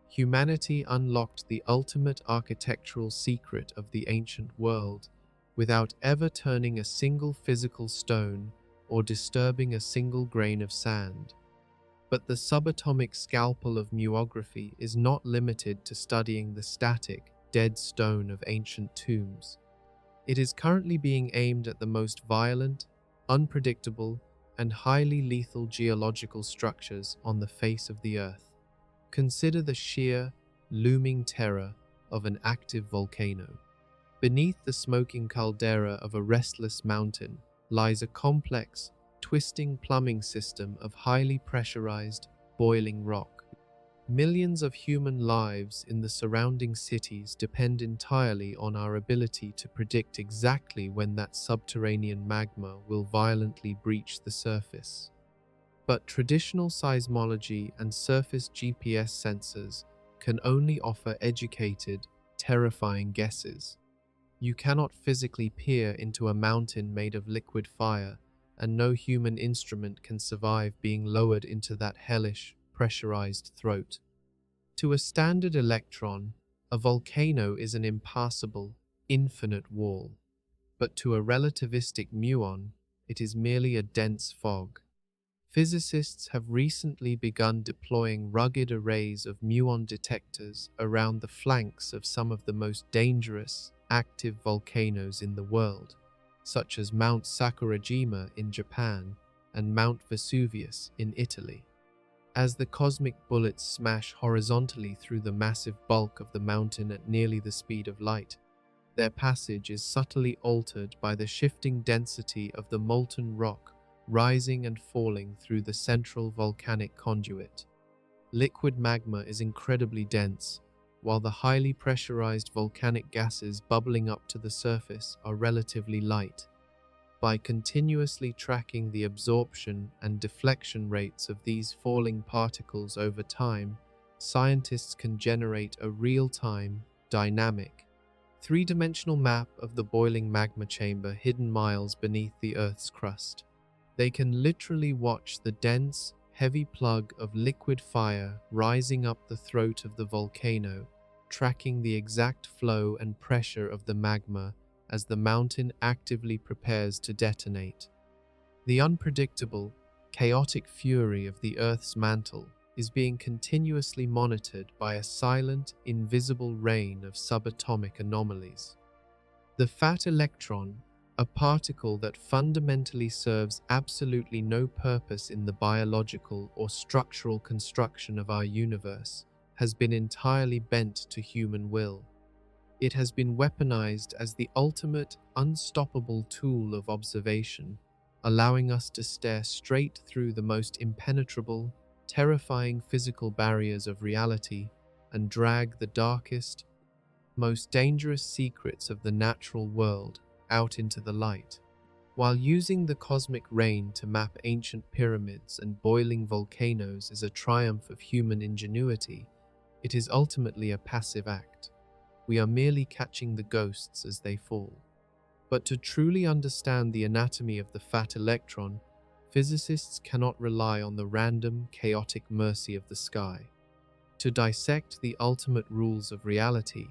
humanity unlocked the ultimate architectural secret of the ancient world without ever turning a single physical stone or disturbing a single grain of sand. But the subatomic scalpel of Muography is not limited to studying the static, dead stone of ancient tombs. It is currently being aimed at the most violent, unpredictable, and highly lethal geological structures on the face of the Earth. Consider the sheer, looming terror of an active volcano. Beneath the smoking caldera of a restless mountain lies a complex, twisting plumbing system of highly pressurized, boiling rock. Millions of human lives in the surrounding cities depend entirely on our ability to predict exactly when that subterranean magma will violently breach the surface. But traditional seismology and surface GPS sensors can only offer educated, terrifying guesses. You cannot physically peer into a mountain made of liquid fire, and no human instrument can survive being lowered into that hellish, pressurized throat. To a standard electron, a volcano is an impassable, infinite wall. But to a relativistic muon, it is merely a dense fog. Physicists have recently begun deploying rugged arrays of muon detectors around the flanks of some of the most dangerous active volcanoes in the world, such as Mount Sakurajima in Japan and Mount Vesuvius in Italy. As the cosmic bullets smash horizontally through the massive bulk of the mountain at nearly the speed of light, their passage is subtly altered by the shifting density of the molten rock rising and falling through the central volcanic conduit. Liquid magma is incredibly dense, while the highly pressurized volcanic gases bubbling up to the surface are relatively light. By continuously tracking the absorption and deflection rates of these falling particles over time, scientists can generate a real-time, dynamic, three-dimensional map of the boiling magma chamber hidden miles beneath the Earth's crust. They can literally watch the dense, heavy plug of liquid fire rising up the throat of the volcano, tracking the exact flow and pressure of the magma as the mountain actively prepares to detonate. The unpredictable, chaotic fury of the Earth's mantle is being continuously monitored by a silent, invisible rain of subatomic anomalies. The fat electron, a particle that fundamentally serves absolutely no purpose in the biological or structural construction of our universe, has been entirely bent to human will. It has been weaponized as the ultimate, unstoppable tool of observation, allowing us to stare straight through the most impenetrable, terrifying physical barriers of reality and drag the darkest, most dangerous secrets of the natural world out into the light. While using the cosmic rain to map ancient pyramids and boiling volcanoes is a triumph of human ingenuity, it is ultimately a passive act. We are merely catching the ghosts as they fall. But to truly understand the anatomy of the fat electron, physicists cannot rely on the random, chaotic mercy of the sky. To dissect the ultimate rules of reality,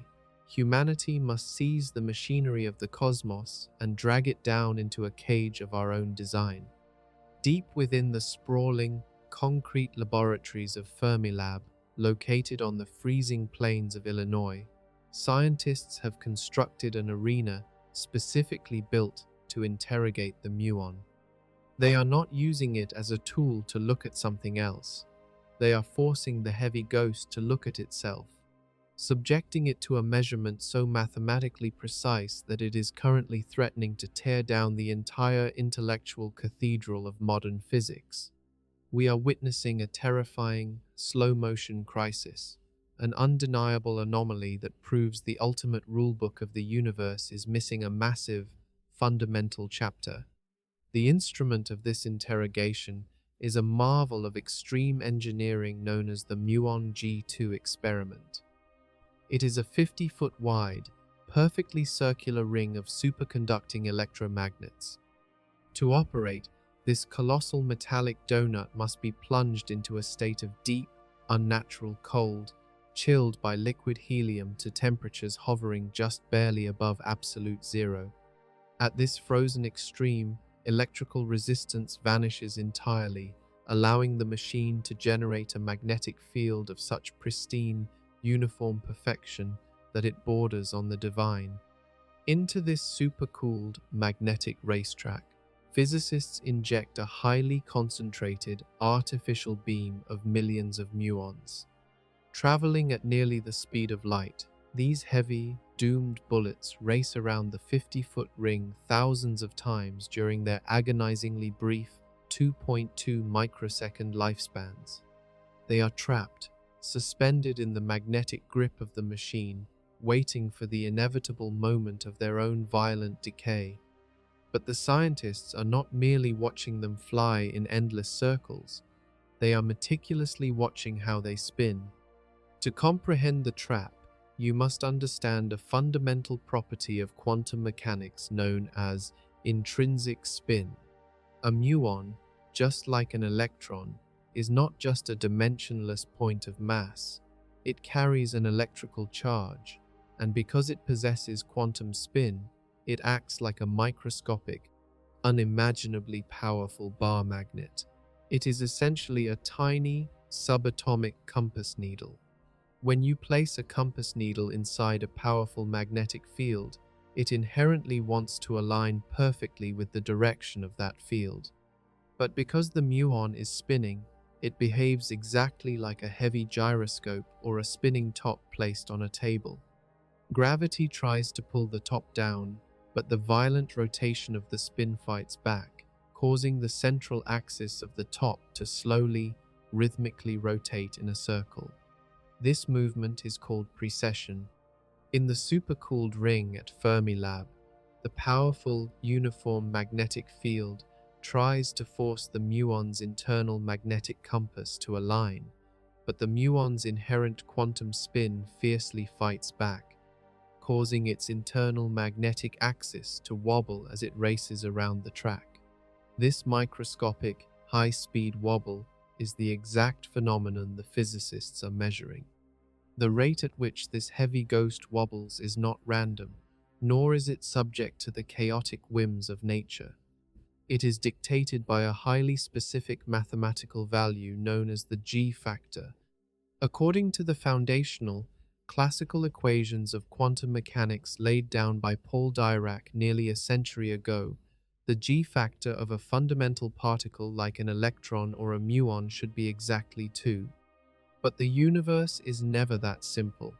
humanity must seize the machinery of the cosmos and drag it down into a cage of our own design. Deep within the sprawling, concrete laboratories of Fermilab, located on the freezing plains of Illinois, scientists have constructed an arena specifically built to interrogate the muon. They are not using it as a tool to look at something else. They are forcing the heavy ghost to look at itself, subjecting it to a measurement so mathematically precise that it is currently threatening to tear down the entire intellectual cathedral of modern physics. We are witnessing a terrifying, slow-motion crisis, an undeniable anomaly that proves the ultimate rulebook of the universe is missing a massive, fundamental chapter. The instrument of this interrogation is a marvel of extreme engineering known as the Muon G2 experiment. It is a 50-foot wide, perfectly circular ring of superconducting electromagnets. To operate, this colossal metallic donut must be plunged into a state of deep, unnatural cold, chilled by liquid helium to temperatures hovering just barely above absolute zero. At this frozen extreme, electrical resistance vanishes entirely, allowing the machine to generate a magnetic field of such pristine, uniform perfection that it borders on the divine. Into this supercooled magnetic racetrack, physicists inject a highly concentrated artificial beam of millions of muons. Traveling at nearly the speed of light, these heavy, doomed bullets race around the 50-foot ring thousands of times during their agonizingly brief 2.2 microsecond lifespans. They are trapped, suspended in the magnetic grip of the machine, waiting for the inevitable moment of their own violent decay. But the scientists are not merely watching them fly in endless circles. They are meticulously watching how they spin. To comprehend the trap, you must understand a fundamental property of quantum mechanics known as intrinsic spin. A muon, just like an electron, is not just a dimensionless point of mass. It carries an electrical charge, and because it possesses quantum spin, it acts like a microscopic, unimaginably powerful bar magnet. It is essentially a tiny, subatomic compass needle. When you place a compass needle inside a powerful magnetic field, it inherently wants to align perfectly with the direction of that field. But because the muon is spinning, it behaves exactly like a heavy gyroscope or a spinning top placed on a table. Gravity tries to pull the top down, but the violent rotation of the spin fights back, causing the central axis of the top to slowly, rhythmically rotate in a circle. This movement is called precession. In the supercooled ring at Fermilab, the powerful, uniform magnetic field tries to force the muon's internal magnetic compass to align, but the muon's inherent quantum spin fiercely fights back, causing its internal magnetic axis to wobble as it races around the track. This microscopic, high-speed wobble is the exact phenomenon the physicists are measuring. The rate at which this heavy ghost wobbles is not random, nor is it subject to the chaotic whims of nature. It is dictated by a highly specific mathematical value known as the G factor. According to the foundational, classical equations of quantum mechanics laid down by Paul Dirac nearly a century ago, the G factor of a fundamental particle like an electron or a muon should be exactly 2. But the universe is never that simple.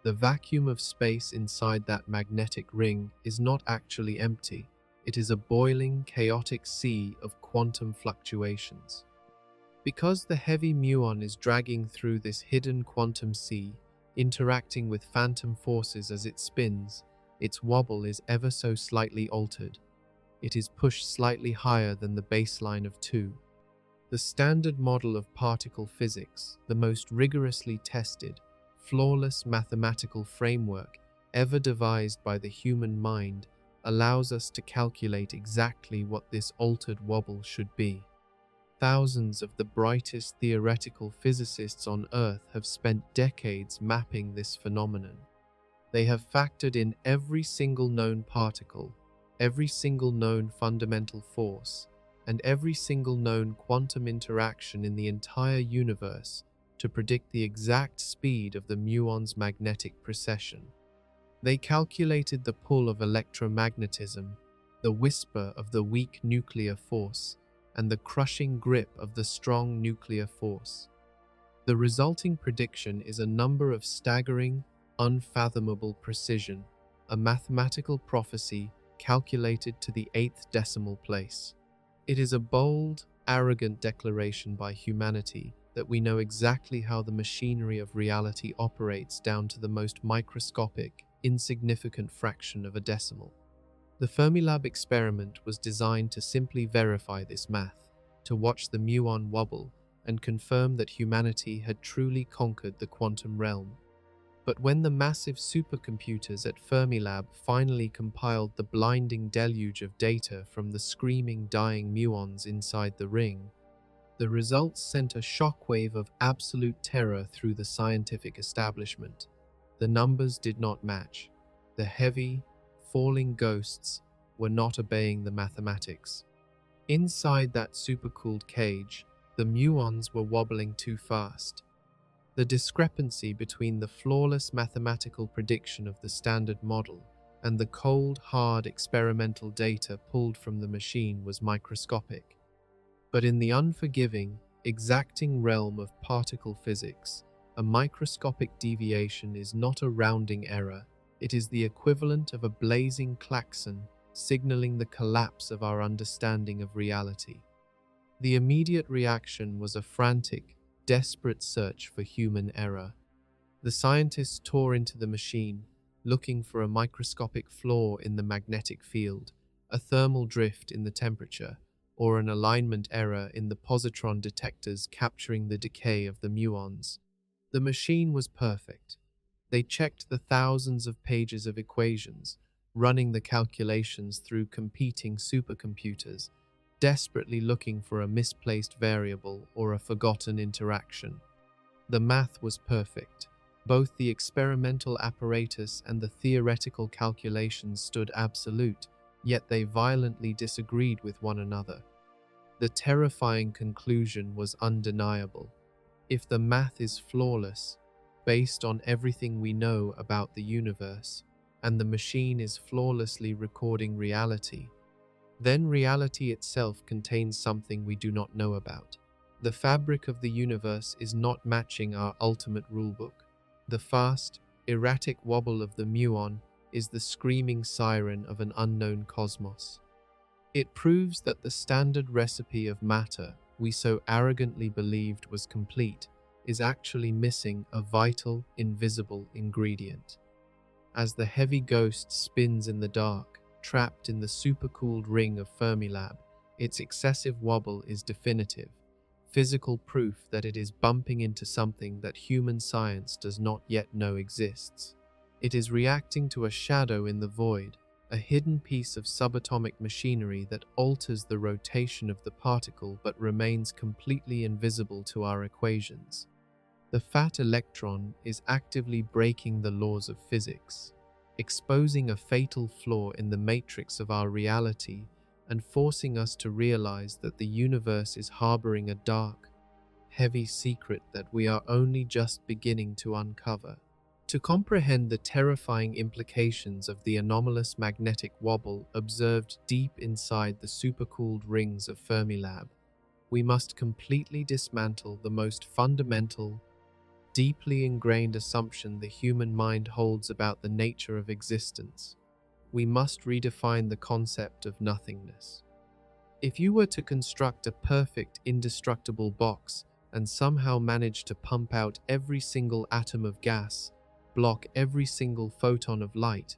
The vacuum of space inside that magnetic ring is not actually empty. It is a boiling, chaotic sea of quantum fluctuations. Because the heavy muon is dragging through this hidden quantum sea, interacting with phantom forces as it spins, its wobble is ever so slightly altered. It is pushed slightly higher than the baseline of 2. The standard model of particle physics, the most rigorously tested, flawless mathematical framework ever devised by the human mind, allows us to calculate exactly what this altered wobble should be. Thousands of the brightest theoretical physicists on Earth have spent decades mapping this phenomenon. They have factored in every single known particle, every single known fundamental force, and every single known quantum interaction in the entire universe to predict the exact speed of the muon's magnetic precession. They calculated the pull of electromagnetism, the whisper of the weak nuclear force, and the crushing grip of the strong nuclear force. The resulting prediction is a number of staggering, unfathomable precision, a mathematical prophecy calculated to the 8th decimal place. It is a bold, arrogant declaration by humanity that we know exactly how the machinery of reality operates down to the most microscopic, insignificant fraction of a decimal. The Fermilab experiment was designed to simply verify this math, to watch the muon wobble and confirm that humanity had truly conquered the quantum realm. But when the massive supercomputers at Fermilab finally compiled the blinding deluge of data from the screaming, dying muons inside the ring, the results sent a shockwave of absolute terror through the scientific establishment. The numbers did not match. The heavy, falling ghosts were not obeying the mathematics. Inside that supercooled cage, the muons were wobbling too fast. The discrepancy between the flawless mathematical prediction of the standard model and the cold, hard experimental data pulled from the machine was microscopic. But in the unforgiving, exacting realm of particle physics, a microscopic deviation is not a rounding error. It is the equivalent of a blazing klaxon signaling the collapse of our understanding of reality. The immediate reaction was a frantic, desperate search for human error. The scientists tore into the machine, looking for a microscopic flaw in the magnetic field, a thermal drift in the temperature, or an alignment error in the positron detectors capturing the decay of the muons. The machine was perfect. They checked the thousands of pages of equations, running the calculations through competing supercomputers, desperately looking for a misplaced variable or a forgotten interaction. The math was perfect. Both the experimental apparatus and the theoretical calculations stood absolute, yet they violently disagreed with one another. The terrifying conclusion was undeniable. If the math is flawless, based on everything we know about the universe, and the machine is flawlessly recording reality, then reality itself contains something we do not know about. The fabric of the universe is not matching our ultimate rulebook. The fast, erratic wobble of the muon is the screaming siren of an unknown cosmos. It proves that the standard recipe of matter we so arrogantly believed was complete is actually missing a vital, invisible ingredient. As the heavy ghost spins in the dark, trapped in the supercooled ring of Fermilab, its excessive wobble is definitive, physical proof that it is bumping into something that human science does not yet know exists. It is reacting to a shadow in the void, a hidden piece of subatomic machinery that alters the rotation of the particle but remains completely invisible to our equations. The fat electron is actively breaking the laws of physics, exposing a fatal flaw in the matrix of our reality and forcing us to realize that the universe is harboring a dark, heavy secret that we are only just beginning to uncover. To comprehend the terrifying implications of the anomalous magnetic wobble observed deep inside the supercooled rings of Fermilab, we must completely dismantle the most fundamental, deeply ingrained assumption the human mind holds about the nature of existence. We must redefine the concept of nothingness. If you were to construct a perfect, indestructible box and somehow manage to pump out every single atom of gas, block every single photon of light,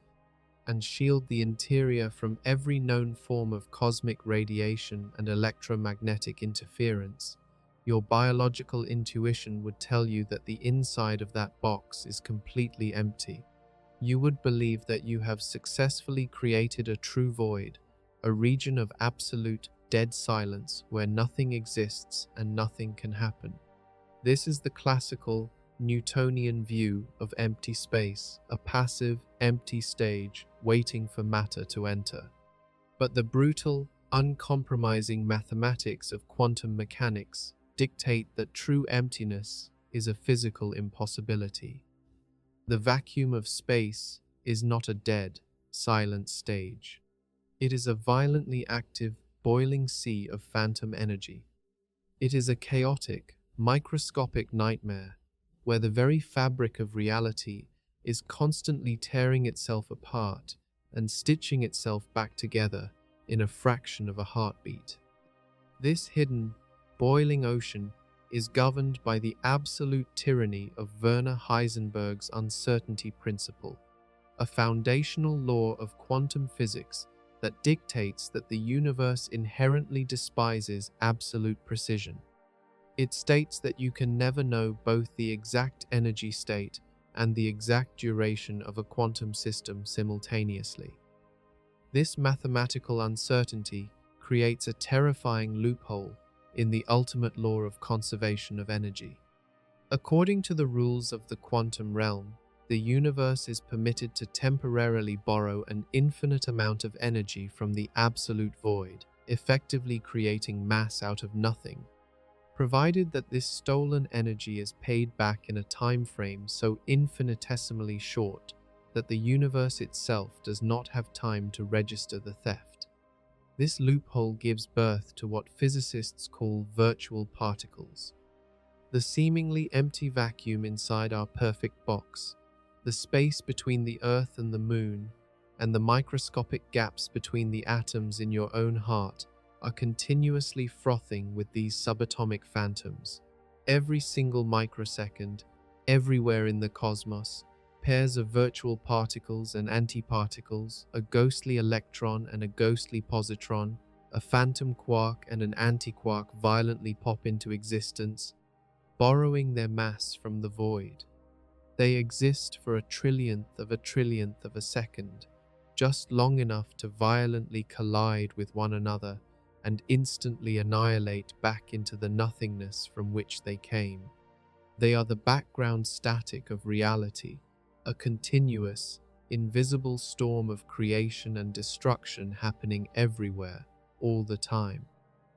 and shield the interior from every known form of cosmic radiation and electromagnetic interference, your biological intuition would tell you that the inside of that box is completely empty. You would believe that you have successfully created a true void, a region of absolute, dead silence where nothing exists and nothing can happen. This is the classical, Newtonian view of empty space, a passive, empty stage waiting for matter to enter. But the brutal, uncompromising mathematics of quantum mechanics dictate that true emptiness is a physical impossibility. The vacuum of space is not a dead, silent stage. It is a violently active, boiling sea of phantom energy. It is a chaotic, microscopic nightmare where the very fabric of reality is constantly tearing itself apart and stitching itself back together in a fraction of a heartbeat. This hidden, boiling ocean is governed by the absolute tyranny of Werner Heisenberg's uncertainty principle, a foundational law of quantum physics that dictates that the universe inherently despises absolute precision. It states that you can never know both the exact energy state and the exact duration of a quantum system simultaneously. This mathematical uncertainty creates a terrifying loophole in the ultimate law of conservation of energy. According to the rules of the quantum realm, the universe is permitted to temporarily borrow an infinite amount of energy from the absolute void, effectively creating mass out of nothing, provided that this stolen energy is paid back in a time frame so infinitesimally short that the universe itself does not have time to register the theft. This loophole gives birth to what physicists call virtual particles. The seemingly empty vacuum inside our perfect box, the space between the Earth and the Moon, and the microscopic gaps between the atoms in your own heart are continuously frothing with these subatomic phantoms. Every single microsecond, everywhere in the cosmos, pairs of virtual particles and antiparticles, a ghostly electron and a ghostly positron, a phantom quark and an antiquark violently pop into existence, borrowing their mass from the void. They exist for a trillionth of a second, just long enough to violently collide with one another and instantly annihilate back into the nothingness from which they came. They are the background static of reality, a continuous, invisible storm of creation and destruction happening everywhere, all the time.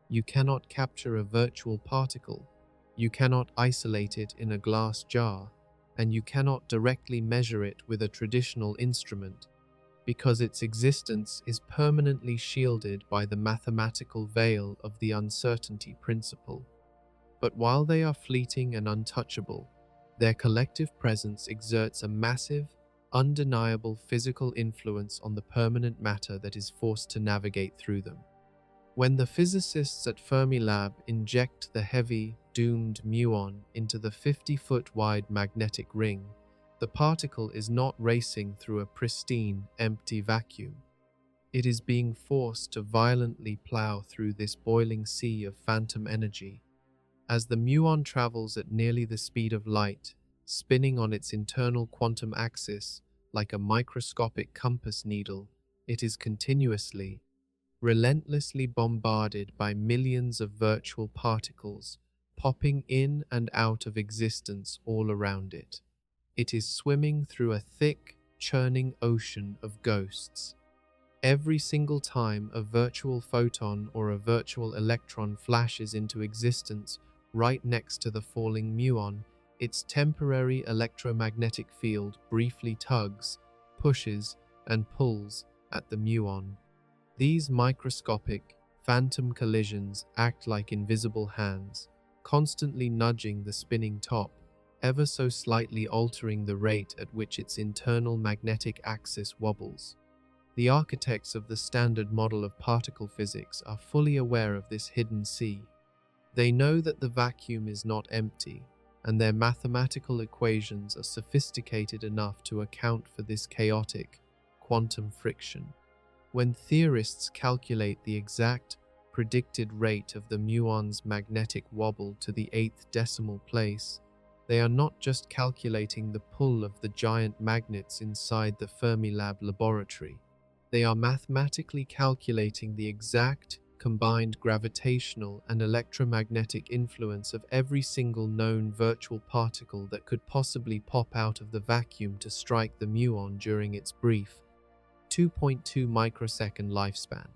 You cannot capture a virtual particle. You cannot isolate it in a glass jar, and you cannot directly measure it with a traditional instrument, because its existence is permanently shielded by the mathematical veil of the uncertainty principle. But while they are fleeting and untouchable, their collective presence exerts a massive, undeniable physical influence on the permanent matter that is forced to navigate through them. When the physicists at Fermilab inject the heavy, doomed muon into the 50-foot-wide magnetic ring, the particle is not racing through a pristine, empty vacuum. It is being forced to violently plow through this boiling sea of phantom energy. As the muon travels at nearly the speed of light, spinning on its internal quantum axis like a microscopic compass needle, it is continuously, relentlessly bombarded by millions of virtual particles popping in and out of existence all around it. It is swimming through a thick, churning ocean of ghosts. Every single time a virtual photon or a virtual electron flashes into existence right next to the falling muon, its temporary electromagnetic field briefly tugs, pushes, and pulls at the muon. These microscopic, phantom collisions act like invisible hands, constantly nudging the spinning top, ever so slightly altering the rate at which its internal magnetic axis wobbles. The architects of the standard model of particle physics are fully aware of this hidden sea. They know that the vacuum is not empty, and their mathematical equations are sophisticated enough to account for this chaotic, quantum friction. When theorists calculate the exact, predicted rate of the muon's magnetic wobble to the 8th decimal place, they are not just calculating the pull of the giant magnets inside the Fermilab laboratory. They are mathematically calculating the exact, combined gravitational and electromagnetic influence of every single known virtual particle that could possibly pop out of the vacuum to strike the muon during its brief, 2.2 microsecond lifespan.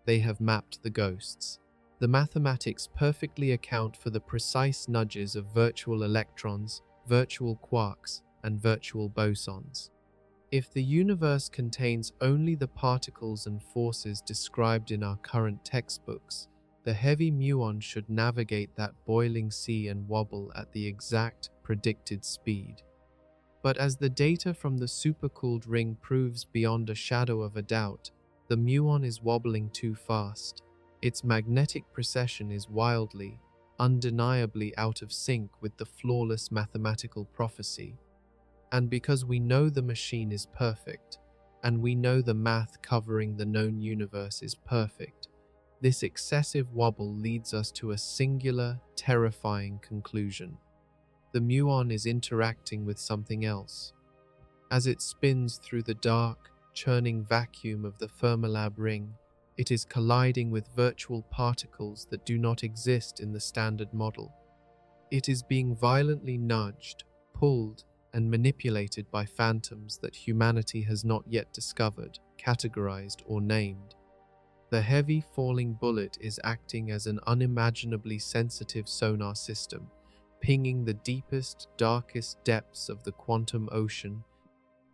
They have mapped the ghosts. The mathematics perfectly account for the precise nudges of virtual electrons, virtual quarks, and virtual bosons. If the universe contains only the particles and forces described in our current textbooks, the heavy muon should navigate that boiling sea and wobble at the exact predicted speed. But as the data from the supercooled ring proves beyond a shadow of a doubt, the muon is wobbling too fast. Its magnetic precession is wildly, undeniably out of sync with the flawless mathematical prophecy. And because we know the machine is perfect, and we know the math covering the known universe is perfect, this excessive wobble leads us to a singular, terrifying conclusion. The muon is interacting with something else. As it spins through the dark, churning vacuum of the Fermilab ring, it is colliding with virtual particles that do not exist in the standard model. It is being violently nudged, pulled, and manipulated by phantoms that humanity has not yet discovered, categorized, or named. The heavy falling bullet is acting as an unimaginably sensitive sonar system, pinging the deepest, darkest depths of the quantum ocean,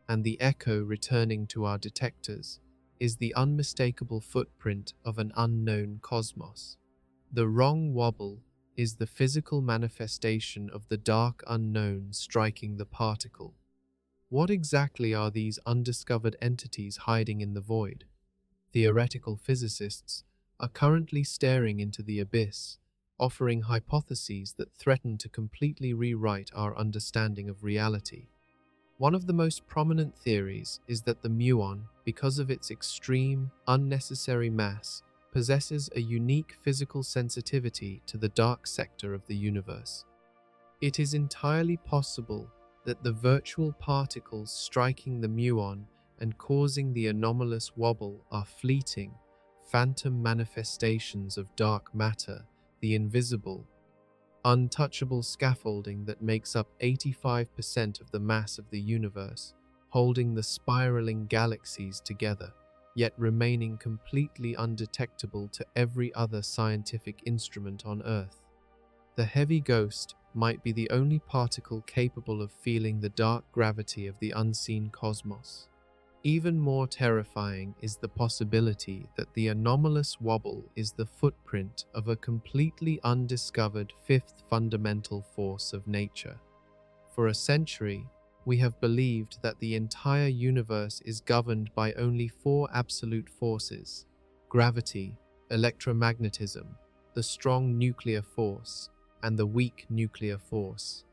and the echo returning to our detectors is the unmistakable footprint of an unknown cosmos. The wrong wobble is the physical manifestation of the dark unknown striking the particle. What exactly are these undiscovered entities hiding in the void? Theoretical physicists are currently staring into the abyss, offering hypotheses that threaten to completely rewrite our understanding of reality. One of the most prominent theories is that the muon, because of its extreme, unnecessary mass, possesses a unique physical sensitivity to the dark sector of the universe. It is entirely possible that the virtual particles striking the muon and causing the anomalous wobble are fleeting, phantom manifestations of dark matter, the invisible, untouchable scaffolding that makes up 85% of the mass of the universe, holding the spiraling galaxies together. yet remaining completely undetectable to every other scientific instrument on Earth. The heavy ghost might be the only particle capable of feeling the dark gravity of the unseen cosmos. Even more terrifying is the possibility that the anomalous wobble is the footprint of a completely undiscovered fifth fundamental force of nature. For a century, we have believed that the entire universe is governed by only four absolute forces: gravity, electromagnetism, the strong nuclear force, and the weak nuclear force.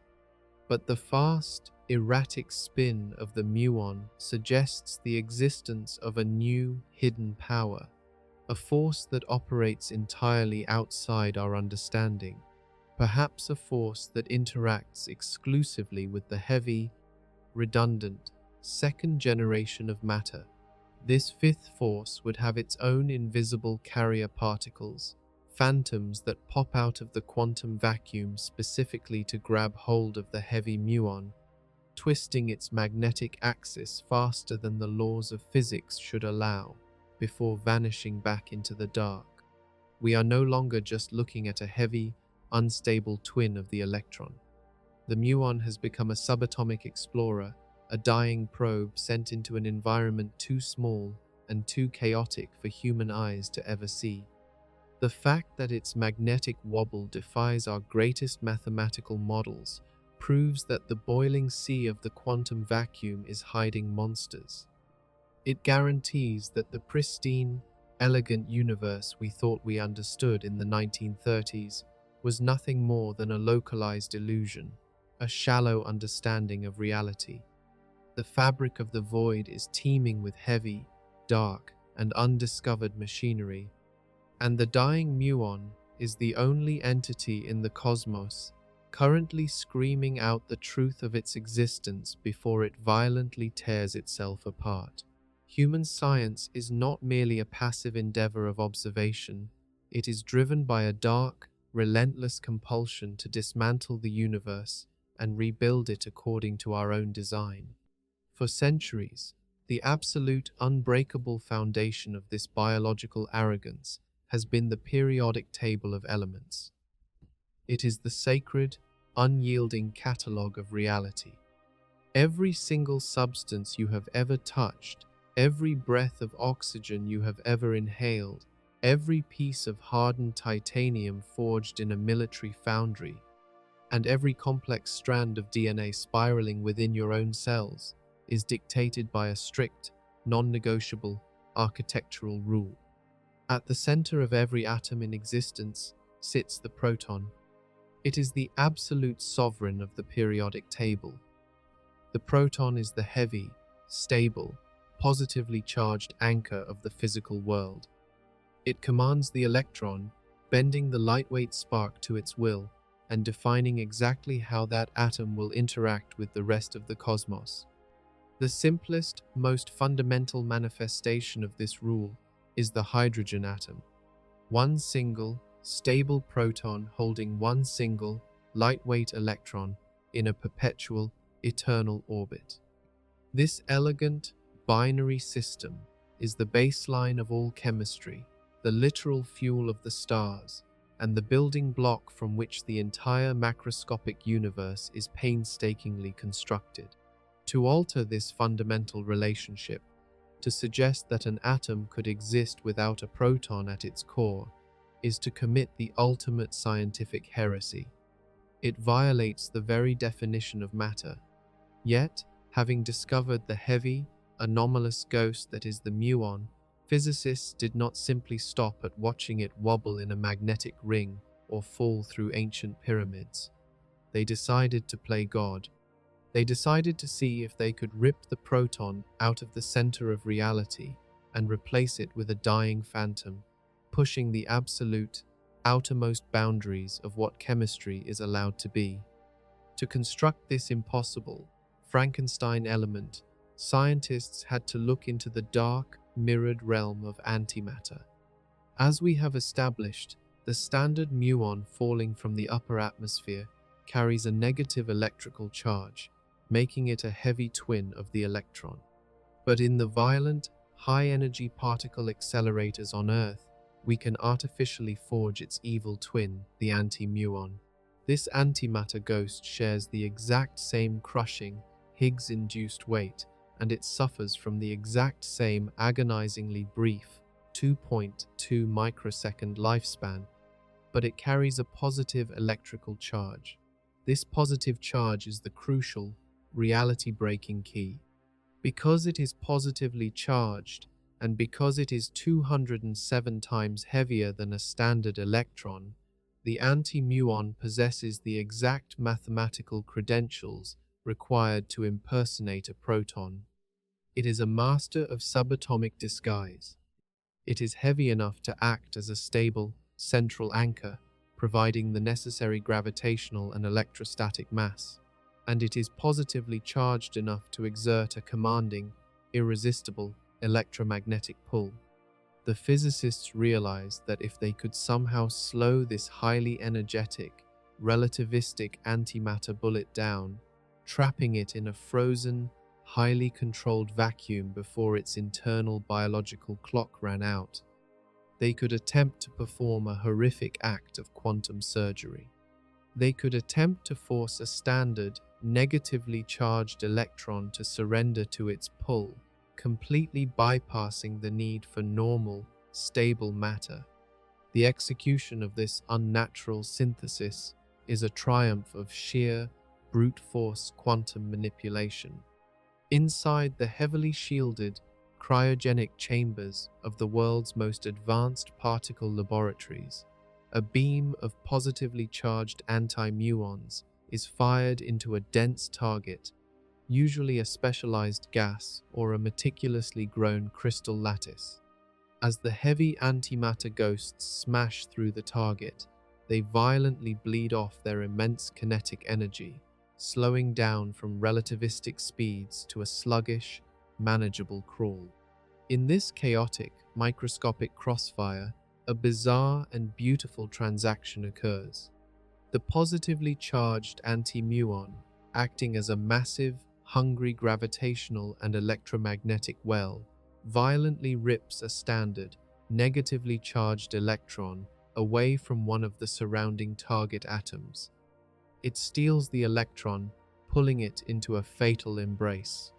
But the fast, erratic spin of the muon suggests the existence of a new, hidden power, a force that operates entirely outside our understanding, perhaps a force that interacts exclusively with the heavy, redundant, second generation of matter. This fifth force would have its own invisible carrier particles, phantoms that pop out of the quantum vacuum specifically to grab hold of the heavy muon, twisting its magnetic axis faster than the laws of physics should allow, before vanishing back into the dark. We are no longer just looking at a heavy, unstable twin of the electron. The muon has become a subatomic explorer, a dying probe sent into an environment too small and too chaotic for human eyes to ever see. The fact that its magnetic wobble defies our greatest mathematical models proves that the boiling sea of the quantum vacuum is hiding monsters. It guarantees that the pristine, elegant universe we thought we understood in the 1930s was nothing more than a localized illusion, a shallow understanding of reality. The fabric of the void is teeming with heavy, dark, and undiscovered machinery, and the dying muon is the only entity in the cosmos currently screaming out the truth of its existence before it violently tears itself apart. Human science is not merely a passive endeavor of observation, it is driven by a dark, relentless compulsion to dismantle the universe and rebuild it according to our own design. For centuries, the absolute, unbreakable foundation of this biological arrogance has been the periodic table of elements. It is the sacred, unyielding catalogue of reality. Every single substance you have ever touched, every breath of oxygen you have ever inhaled, every piece of hardened titanium forged in a military foundry, and every complex strand of DNA spiraling within your own cells is dictated by a strict, non-negotiable architectural rule. At the center of every atom in existence sits the proton. It is the absolute sovereign of the periodic table. The proton is the heavy, stable, positively charged anchor of the physical world. It commands the electron, bending the lightweight spark to its will and defining exactly how that atom will interact with the rest of the cosmos. The simplest, most fundamental manifestation of this rule is the hydrogen atom. One single, stable proton holding one single, lightweight electron in a perpetual, eternal orbit. This elegant, binary system is the baseline of all chemistry, the literal fuel of the stars, and the building block from which the entire macroscopic universe is painstakingly constructed. To alter this fundamental relationship, to suggest that an atom could exist without a proton at its core, is to commit the ultimate scientific heresy. It violates the very definition of matter. Yet, having discovered the heavy, anomalous ghost that is the muon, physicists did not simply stop at watching it wobble in a magnetic ring or fall through ancient pyramids. They decided to play God. They decided to see if they could rip the proton out of the center of reality and replace it with a dying phantom, pushing the absolute, outermost boundaries of what chemistry is allowed to be. To construct this impossible, Frankenstein element, scientists had to look into the dark, mirrored realm of antimatter. As we have established, the standard muon falling from the upper atmosphere carries a negative electrical charge, making it a heavy twin of the electron. But in the violent, high-energy particle accelerators on Earth, we can artificially forge its evil twin, the anti-muon. This antimatter ghost shares the exact same crushing, Higgs-induced weight, and it suffers from the exact same agonizingly brief 2.2 microsecond lifespan, but it carries a positive electrical charge. This positive charge is the crucial, reality-breaking key. Because it is positively charged, and because it is 207 times heavier than a standard electron, the anti-muon possesses the exact mathematical credentials required to impersonate a proton. It is a master of subatomic disguise. It is heavy enough to act as a stable, central anchor, providing the necessary gravitational and electrostatic mass, and it is positively charged enough to exert a commanding, irresistible electromagnetic pull. The physicists realized that if they could somehow slow this highly energetic, relativistic antimatter bullet down, trapping it in a frozen, highly controlled vacuum before its internal biological clock ran out, they could attempt to perform a horrific act of quantum surgery. They could attempt to force a standard, negatively charged electron to surrender to its pull, completely bypassing the need for normal, stable matter. The execution of this unnatural synthesis is a triumph of sheer, brute force quantum manipulation. Inside the heavily shielded, cryogenic chambers of the world's most advanced particle laboratories, a beam of positively charged anti-muons is fired into a dense target, usually a specialized gas or a meticulously grown crystal lattice. As the heavy antimatter ghosts smash through the target, they violently bleed off their immense kinetic energy, slowing down from relativistic speeds to a sluggish, manageable crawl. In this chaotic, microscopic crossfire, a bizarre and beautiful transaction occurs. The positively charged anti-muon, acting as a massive, hungry gravitational and electromagnetic well, violently rips a standard, negatively charged electron away from one of the surrounding target atoms. It steals the electron, pulling it into a fatal embrace.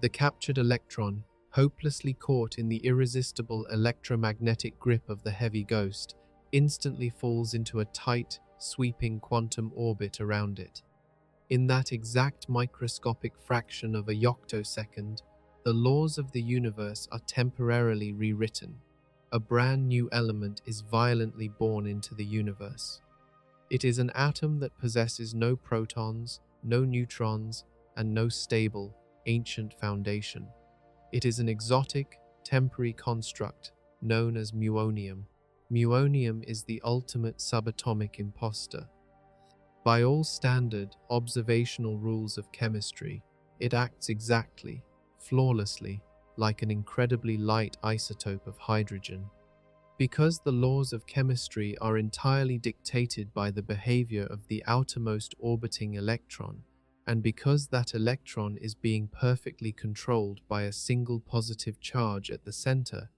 The captured electron, hopelessly caught in the irresistible electromagnetic grip of the heavy ghost, instantly falls into a tight, sweeping quantum orbit around it. In that exact microscopic fraction of a yoctosecond, the laws of the universe are temporarily rewritten. A brand new element is violently born into the universe. It is an atom that possesses no protons, no neutrons, and no stable, ancient foundation. It is an exotic, temporary construct known as muonium. Muonium is the ultimate subatomic imposter. By all standard, observational rules of chemistry, it acts exactly, flawlessly, like an incredibly light isotope of hydrogen. Because the laws of chemistry are entirely dictated by the behavior of the outermost orbiting electron, and because that electron is being perfectly controlled by a single positive charge at the center,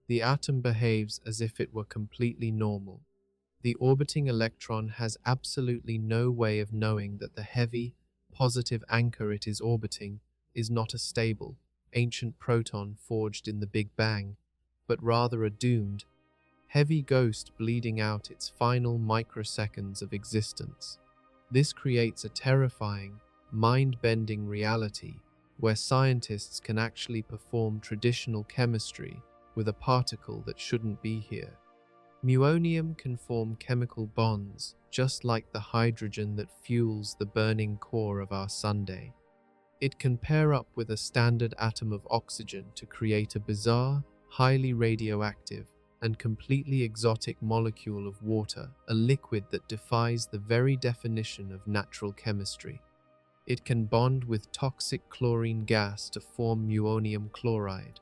the atom behaves as if it were completely normal. The orbiting electron has absolutely no way of knowing that the heavy, positive anchor it is orbiting is not a stable, ancient proton forged in the Big Bang, but rather a doomed, heavy ghost bleeding out its final microseconds of existence. This creates a terrifying, mind-bending reality where scientists can actually perform traditional chemistry with a particle that shouldn't be here. Muonium can form chemical bonds just like the hydrogen that fuels the burning core of our sundae. It can pair up with a standard atom of oxygen to create a bizarre, highly radioactive, and completely exotic molecule of water, a liquid that defies the very definition of natural chemistry. It can bond with toxic chlorine gas to form muonium chloride.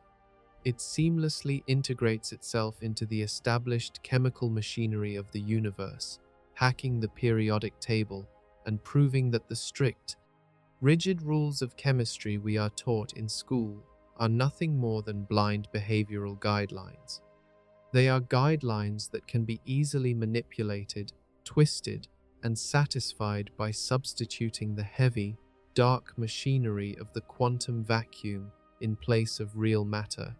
It seamlessly integrates itself into the established chemical machinery of the universe, hacking the periodic table and proving that the strict, rigid rules of chemistry we are taught in school are nothing more than blind behavioral guidelines. They are guidelines that can be easily manipulated, twisted, and satisfied by substituting the heavy, dark machinery of the quantum vacuum in place of real matter.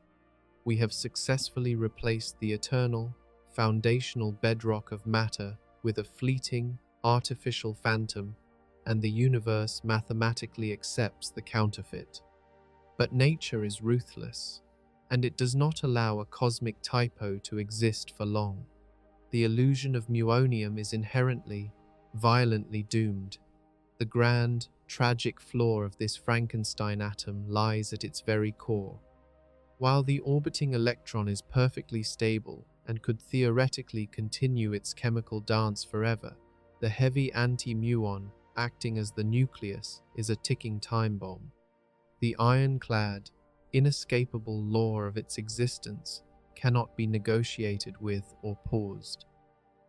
We have successfully replaced the eternal, foundational bedrock of matter with a fleeting, artificial phantom, and the universe mathematically accepts the counterfeit. But nature is ruthless, and it does not allow a cosmic typo to exist for long. The illusion of muonium is inherently, violently doomed. The grand, tragic flaw of this Frankenstein atom lies at its very core. While the orbiting electron is perfectly stable and could theoretically continue its chemical dance forever, the heavy anti-muon, acting as the nucleus, is a ticking time bomb. The ironclad, inescapable law of its existence cannot be negotiated with or paused.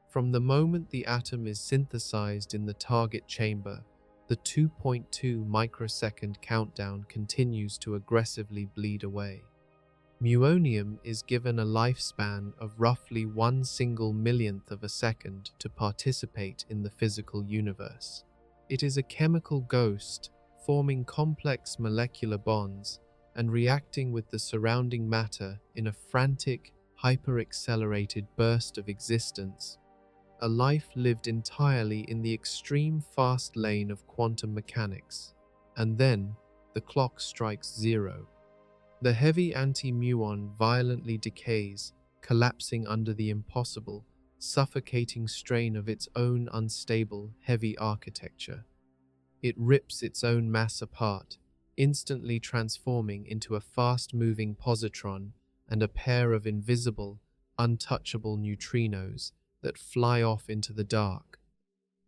From the moment the atom is synthesized in the target chamber, the 2.2 microsecond countdown continues to aggressively bleed away. Muonium is given a lifespan of roughly 1/1,000,000th of a second to participate in the physical universe. It is a chemical ghost, forming complex molecular bonds and reacting with the surrounding matter in a frantic, hyper-accelerated burst of existence. A life lived entirely in the extreme fast lane of quantum mechanics. And then, the clock strikes zero. The heavy anti-muon violently decays, collapsing under the impossible, suffocating strain of its own unstable, heavy architecture. It rips its own mass apart, instantly transforming into a fast-moving positron and a pair of invisible, untouchable neutrinos that fly off into the dark.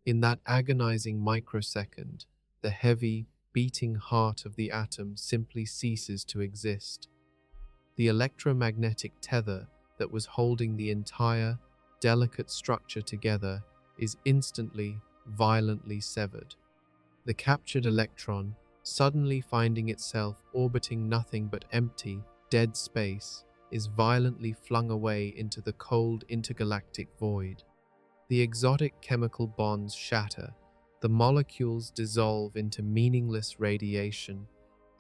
In that agonizing microsecond, the heavy, beating heart of the atom simply ceases to exist. The electromagnetic tether that was holding the entire, delicate structure together is instantly, violently severed. The captured electron, suddenly finding itself orbiting nothing but empty, dead space, is violently flung away into the cold intergalactic void. The exotic chemical bonds shatter, the molecules dissolve into meaningless radiation,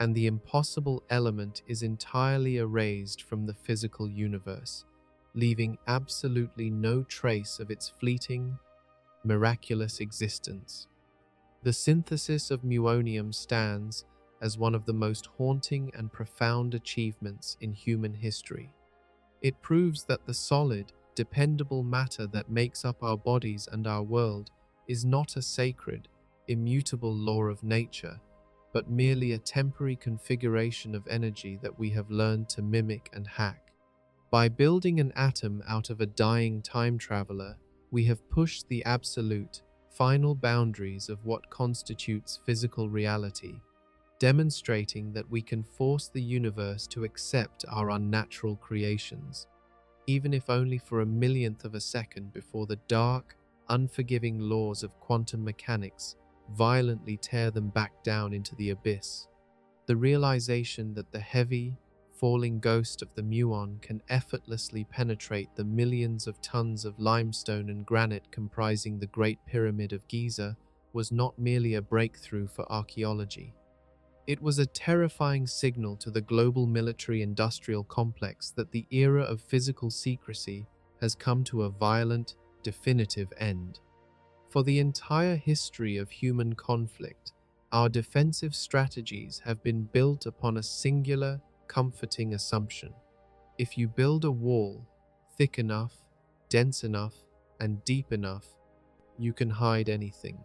and the impossible element is entirely erased from the physical universe, leaving absolutely no trace of its fleeting, miraculous existence. The synthesis of muonium stands as one of the most haunting and profound achievements in human history. It proves that the solid, dependable matter that makes up our bodies and our world is not a sacred, immutable law of nature, but merely a temporary configuration of energy that we have learned to mimic and hack. By building an atom out of a dying time traveler, we have pushed the absolute, final boundaries of what constitutes physical reality, demonstrating that we can force the universe to accept our unnatural creations, even if only for a millionth of a second before the dark, unforgiving laws of quantum mechanics violently tear them back down into the abyss. The realization that the heavy, falling ghost of the muon can effortlessly penetrate the millions of tons of limestone and granite comprising the Great Pyramid of Giza was not merely a breakthrough for archaeology. It was a terrifying signal to the global military-industrial complex that the era of physical secrecy has come to a violent, definitive end. For the entire history of human conflict, our defensive strategies have been built upon a singular, comforting assumption. If you build a wall thick enough, dense enough, and deep enough, you can hide anything.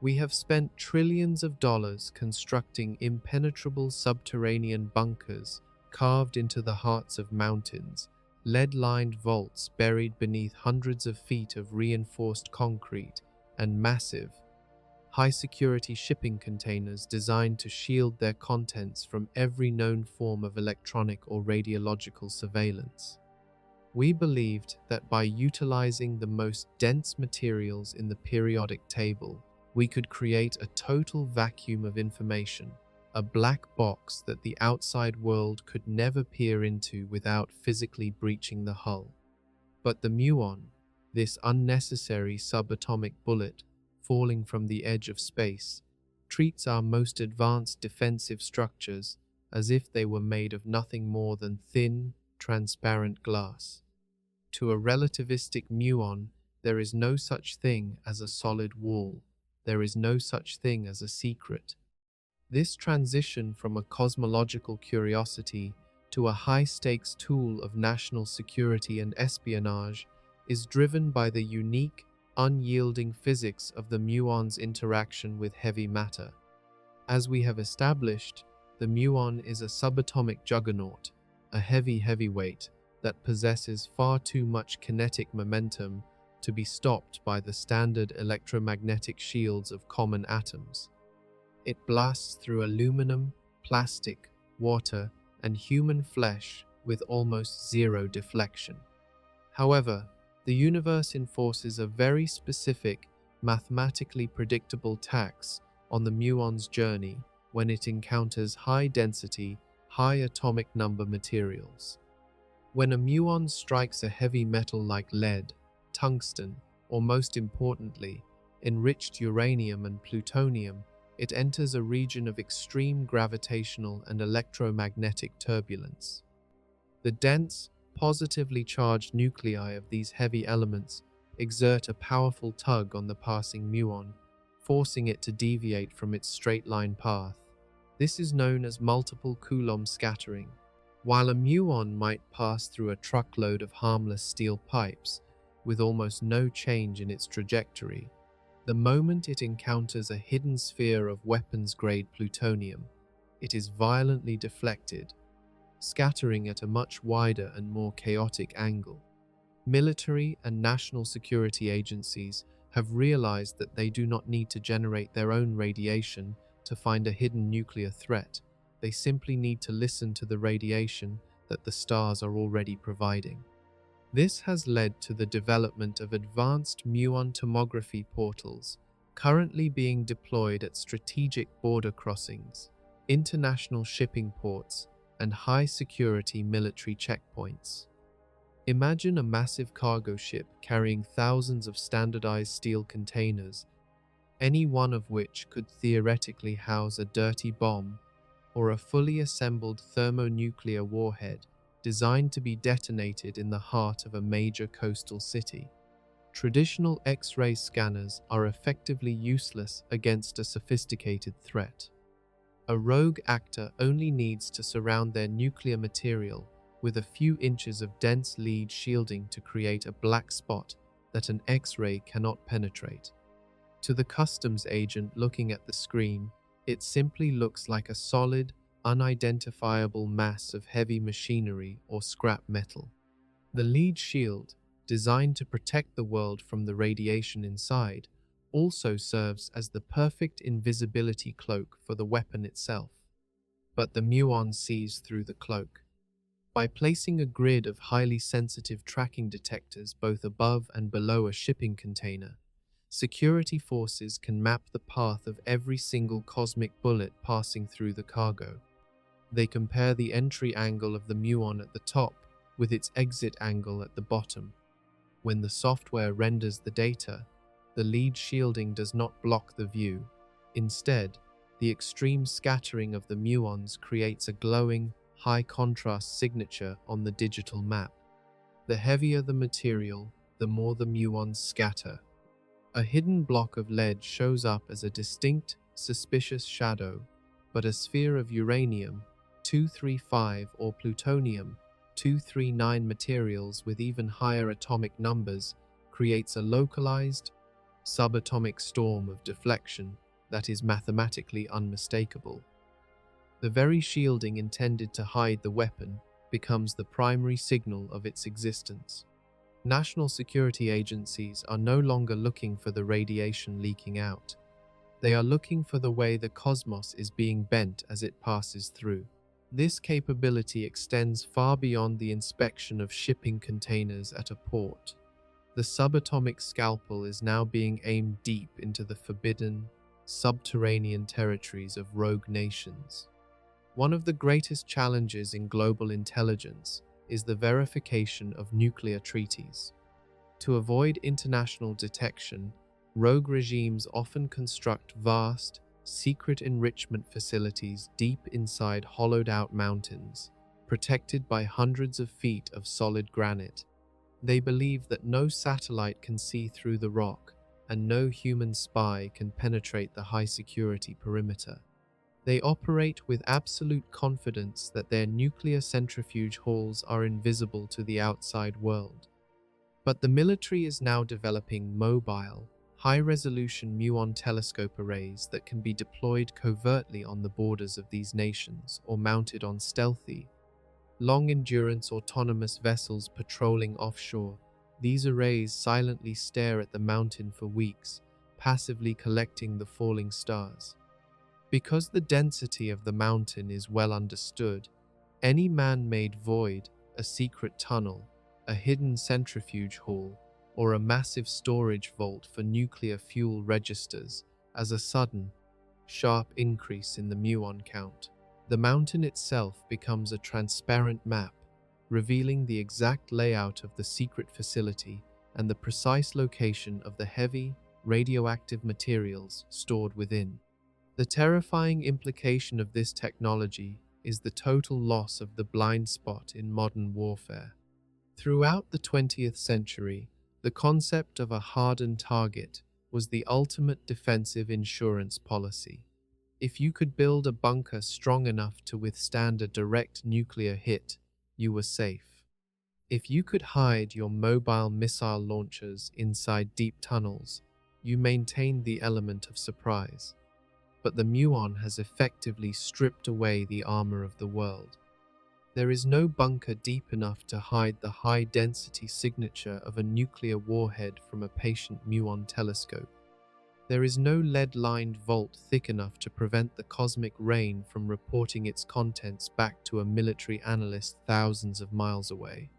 We have spent trillions of dollars constructing impenetrable subterranean bunkers carved into the hearts of mountains, lead-lined vaults buried beneath hundreds of feet of reinforced concrete, and massive, high-security shipping containers designed to shield their contents from every known form of electronic or radiological surveillance. We believed that by utilizing the most dense materials in the periodic table, we could create a total vacuum of information, a black box that the outside world could never peer into without physically breaching the hull. But the muon, this unnecessary subatomic bullet falling from the edge of space, treats our most advanced defensive structures as if they were made of nothing more than thin, transparent glass. To a relativistic muon, there is no such thing as a solid wall. There is no such thing as a secret. This transition from a cosmological curiosity to a high-stakes tool of national security and espionage is driven by the unique, unyielding physics of the muon's interaction with heavy matter. As we have established, the muon is a subatomic juggernaut, a heavyweight that possesses far too much kinetic momentum to be stopped by the standard electromagnetic shields of common atoms. It blasts through aluminum, plastic, water, and human flesh with almost zero deflection. However, the universe enforces a very specific, mathematically predictable tax on the muon's journey when it encounters high-density, high atomic number materials. When a muon strikes a heavy metal like lead, tungsten, or most importantly, enriched uranium and plutonium, it enters a region of extreme gravitational and electromagnetic turbulence. The dense, positively charged nuclei of these heavy elements exert a powerful tug on the passing muon, forcing it to deviate from its straight-line path. This is known as multiple Coulomb scattering. While a muon might pass through a truckload of harmless steel pipes with almost no change in its trajectory, the moment it encounters a hidden sphere of weapons-grade plutonium, it is violently deflected, scattering at a much wider and more chaotic angle. Military and national security agencies have realized that they do not need to generate their own radiation to find a hidden nuclear threat. They simply need to listen to the radiation that the stars are already providing. This has led to the development of advanced muon tomography portals, currently being deployed at strategic border crossings, international shipping ports, and high-security military checkpoints. Imagine a massive cargo ship carrying thousands of standardized steel containers, any one of which could theoretically house a dirty bomb or a fully assembled thermonuclear warhead designed to be detonated in the heart of a major coastal city. Traditional X-ray scanners are effectively useless against a sophisticated threat. A rogue actor only needs to surround their nuclear material with a few inches of dense lead shielding to create a black spot that an X-ray cannot penetrate. To the customs agent looking at the screen, it simply looks like a solid, unidentifiable mass of heavy machinery or scrap metal. The lead shield, designed to protect the world from the radiation inside, also serves as the perfect invisibility cloak for the weapon itself. But the muon sees through the cloak. By placing a grid of highly sensitive tracking detectors both above and below a shipping container, security forces can map the path of every single cosmic bullet passing through the cargo. They compare the entry angle of the muon at the top with its exit angle at the bottom. When the software renders the data, the lead shielding does not block the view. Instead, the extreme scattering of the muons creates a glowing, high-contrast signature on the digital map. The heavier the material, the more the muons scatter. A hidden block of lead shows up as a distinct, suspicious shadow, but a sphere of uranium-235 or plutonium-239 materials with even higher atomic numbers creates a localized, subatomic storm of deflection that is mathematically unmistakable. The very shielding intended to hide the weapon becomes the primary signal of its existence. National security agencies are no longer looking for the radiation leaking out. They are looking for the way the cosmos is being bent as it passes through. This capability extends far beyond the inspection of shipping containers at a port. The subatomic scalpel is now being aimed deep into the forbidden, subterranean territories of rogue nations. One of the greatest challenges in global intelligence is the verification of nuclear treaties. To avoid international detection, rogue regimes often construct vast, secret enrichment facilities deep inside hollowed-out mountains, protected by hundreds of feet of solid granite. They believe that no satellite can see through the rock, and no human spy can penetrate the high-security perimeter. They operate with absolute confidence that their nuclear centrifuge halls are invisible to the outside world. But the military is now developing mobile, high-resolution Muon telescope arrays that can be deployed covertly on the borders of these nations or mounted on stealthy, long-endurance autonomous vessels patrolling offshore. These arrays silently stare at the mountain for weeks, passively collecting the falling stars. Because the density of the mountain is well understood, any man-made void, a secret tunnel, a hidden centrifuge hall, or a massive storage vault for nuclear fuel registers as a sudden, sharp increase in the muon count. The mountain itself becomes a transparent map, revealing the exact layout of the secret facility and the precise location of the heavy, radioactive materials stored within. The terrifying implication of this technology is the total loss of the blind spot in modern warfare. Throughout the 20th century, the concept of a hardened target was the ultimate defensive insurance policy. If you could build a bunker strong enough to withstand a direct nuclear hit, you were safe. If you could hide your mobile missile launchers inside deep tunnels, you maintained the element of surprise. But the muon has effectively stripped away the armor of the world. There is no bunker deep enough to hide the high-density signature of a nuclear warhead from a patient muon telescope. There is no lead-lined vault thick enough to prevent the cosmic rain from reporting its contents back to a military analyst thousands of miles away.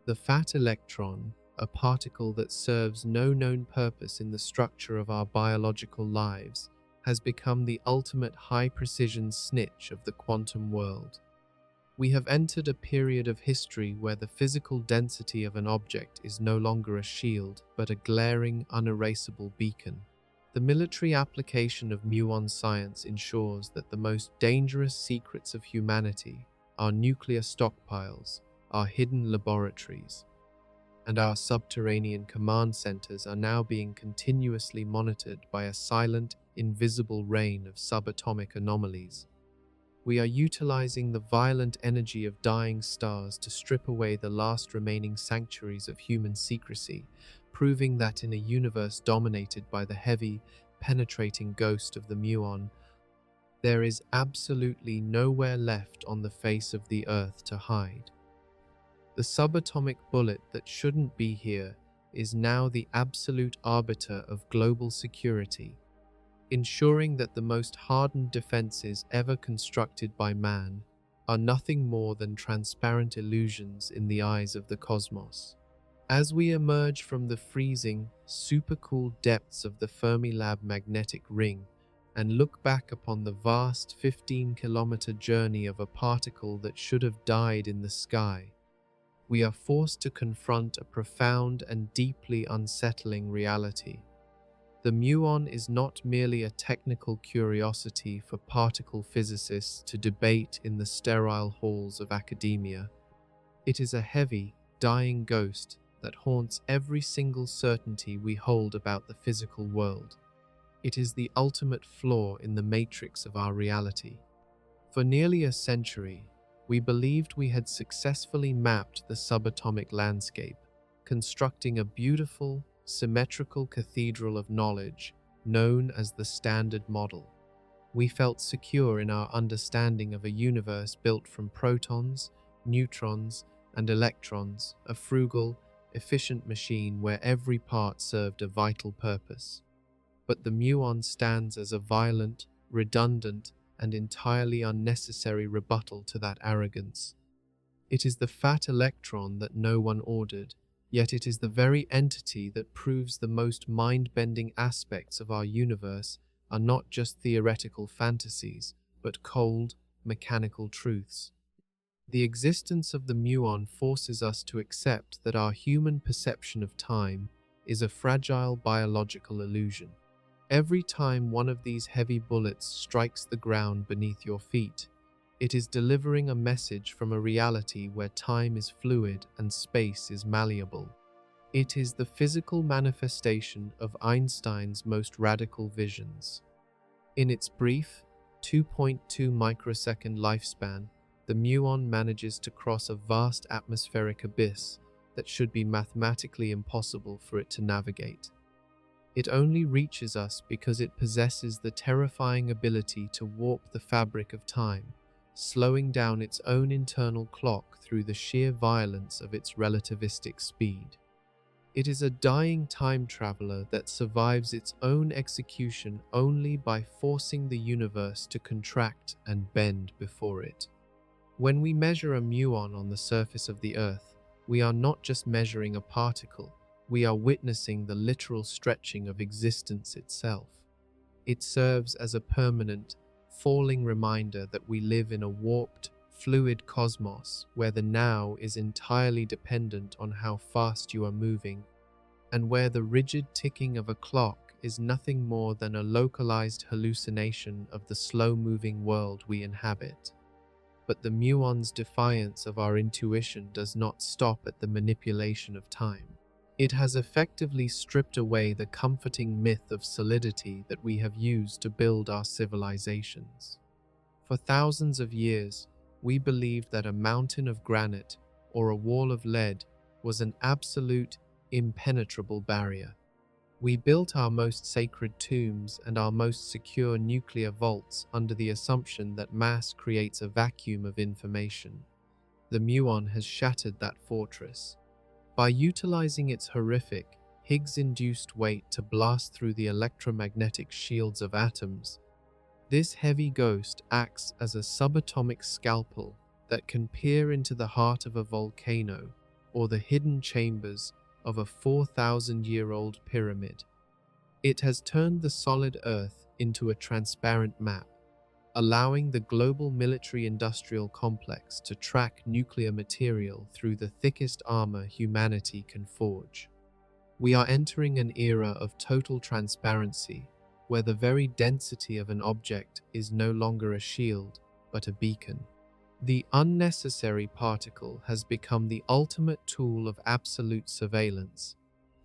The fat electron, a particle that serves no known purpose in the structure of our biological lives, has become the ultimate high-precision snitch of the quantum world. We have entered a period of history where the physical density of an object is no longer a shield, but a glaring, unerasable beacon. The military application of muon science ensures that the most dangerous secrets of humanity, our nuclear stockpiles, our hidden laboratories, and our subterranean command centers are now being continuously monitored by a silent, invisible rain of subatomic anomalies. We are utilizing the violent energy of dying stars to strip away the last remaining sanctuaries of human secrecy, proving that in a universe dominated by the heavy, penetrating ghost of the muon, there is absolutely nowhere left on the face of the earth to hide. The subatomic bullet that shouldn't be here is now the absolute arbiter of global security, ensuring that the most hardened defenses ever constructed by man are nothing more than transparent illusions in the eyes of the cosmos. As we emerge from the freezing, supercooled depths of the Fermilab magnetic ring and look back upon the vast 15-kilometer journey of a particle that should have died in the sky, we are forced to confront a profound and deeply unsettling reality. The muon is not merely a technical curiosity for particle physicists to debate in the sterile halls of academia. It is a heavy, dying ghost that haunts every single certainty we hold about the physical world. It is the ultimate flaw in the matrix of our reality. For nearly a century, we believed we had successfully mapped the subatomic landscape, constructing a beautiful, symmetrical cathedral of knowledge known as the Standard Model. We felt secure in our understanding of a universe built from protons, neutrons, and electrons, a frugal, efficient machine where every part served a vital purpose. But the muon stands as a violent, redundant, and entirely unnecessary rebuttal to that arrogance. It is the fat electron that no one ordered, yet it is the very entity that proves the most mind-bending aspects of our universe are not just theoretical fantasies, but cold, mechanical truths. The existence of the muon forces us to accept that our human perception of time is a fragile biological illusion. Every time one of these heavy bullets strikes the ground beneath your feet, it is delivering a message from a reality where time is fluid and space is malleable. It is the physical manifestation of Einstein's most radical visions. In its brief, 2.2 microsecond lifespan, the muon manages to cross a vast atmospheric abyss that should be mathematically impossible for it to navigate. It only reaches us because it possesses the terrifying ability to warp the fabric of time, slowing down its own internal clock through the sheer violence of its relativistic speed. It is a dying time traveler that survives its own execution only by forcing the universe to contract and bend before it. When we measure a muon on the surface of the Earth, we are not just measuring a particle, we are witnessing the literal stretching of existence itself. It serves as a permanent, falling reminder that we live in a warped, fluid cosmos where the now is entirely dependent on how fast you are moving, and where the rigid ticking of a clock is nothing more than a localized hallucination of the slow-moving world we inhabit. But the muon's defiance of our intuition does not stop at the manipulation of time. It has effectively stripped away the comforting myth of solidity that we have used to build our civilizations. For thousands of years, we believed that a mountain of granite or a wall of lead was an absolute, impenetrable barrier. We built our most sacred tombs and our most secure nuclear vaults under the assumption that mass creates a vacuum of information. The muon has shattered that fortress. By utilizing its horrific, Higgs-induced weight to blast through the electromagnetic shields of atoms, this heavy ghost acts as a subatomic scalpel that can peer into the heart of a volcano or the hidden chambers of a 4,000-year-old pyramid. It has turned the solid Earth into a transparent map, allowing the global military-industrial complex to track nuclear material through the thickest armor humanity can forge. We are entering an era of total transparency, where the very density of an object is no longer a shield, but a beacon. The unnecessary particle has become the ultimate tool of absolute surveillance,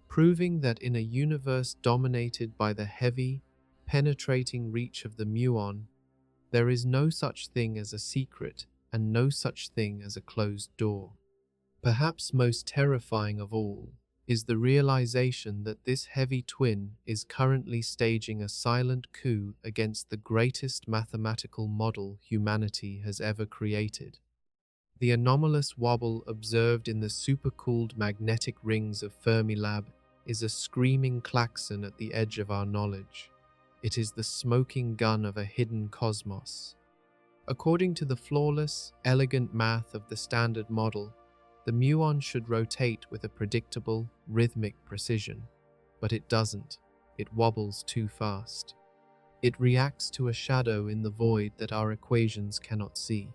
proving that in a universe dominated by the heavy, penetrating reach of the muon, there is no such thing as a secret and no such thing as a closed door. Perhaps most terrifying of all is the realization that this heavy twin is currently staging a silent coup against the greatest mathematical model humanity has ever created. The anomalous wobble observed in the supercooled magnetic rings of Fermilab is a screaming klaxon at the edge of our knowledge. It is the smoking gun of a hidden cosmos. According to the flawless, elegant math of the standard model, the muon should rotate with a predictable, rhythmic precision, but it doesn't. It wobbles too fast. It reacts to a shadow in the void that our equations cannot see.